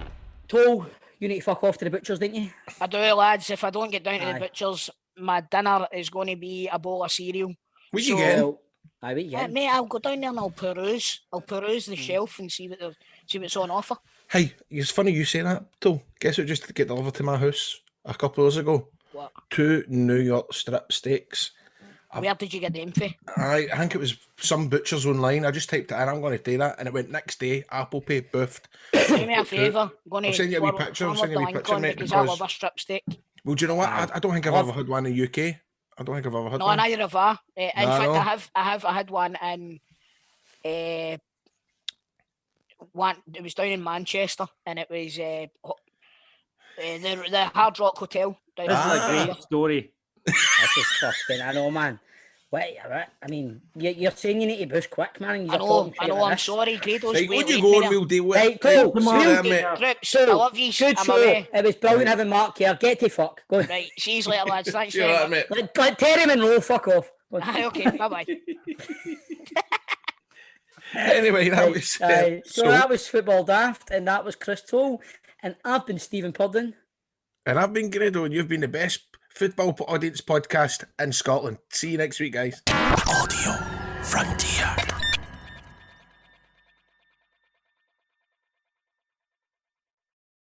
Toll, you need to fuck off to the butchers, didn't you? I do, lads. If I don't get down to the butchers, my dinner is going to be a bowl of cereal. What you getting? Mate, I'll go down there and I'll peruse the shelf and see what's on offer. Hey, it's funny you say that, Tool. Guess what just get delivered to my house a couple of hours ago? What? 2 New York strip steaks. Where did you get them for? I think it was some butchers online. I just typed it in, I'm going to do that, and it went next day, Apple Pay, buffed. Do me a favour. I'll send you a wee picture, mate. Because I love a strip steak. Well, do you know what? I don't think I've ever had one in the UK. I don't think I've ever had one. No, neither have I. In fact, I had one in it was down in Manchester, and it was the Hard Rock Hotel. This is a great story. This is fucking, I know, man. Wait, I mean, you're saying you need to boost quick, man. I know, I'm sorry, Grado's right, would you go and we'll deal with it? Right, cool. Trips, I love you. Good show. It was brilliant having Mark here. Get to fuck. Go. Right, see you later, lads. Thanks very much. Let Terry Monroe fuck off. Okay, bye-bye. Anyway, that was... so that was Football Daft, and that was Chris Toll, and I've been Stephen Purden. And I've been Grado, and you've been the best football audience podcast in Scotland. See you next week, guys. Audio Frontier.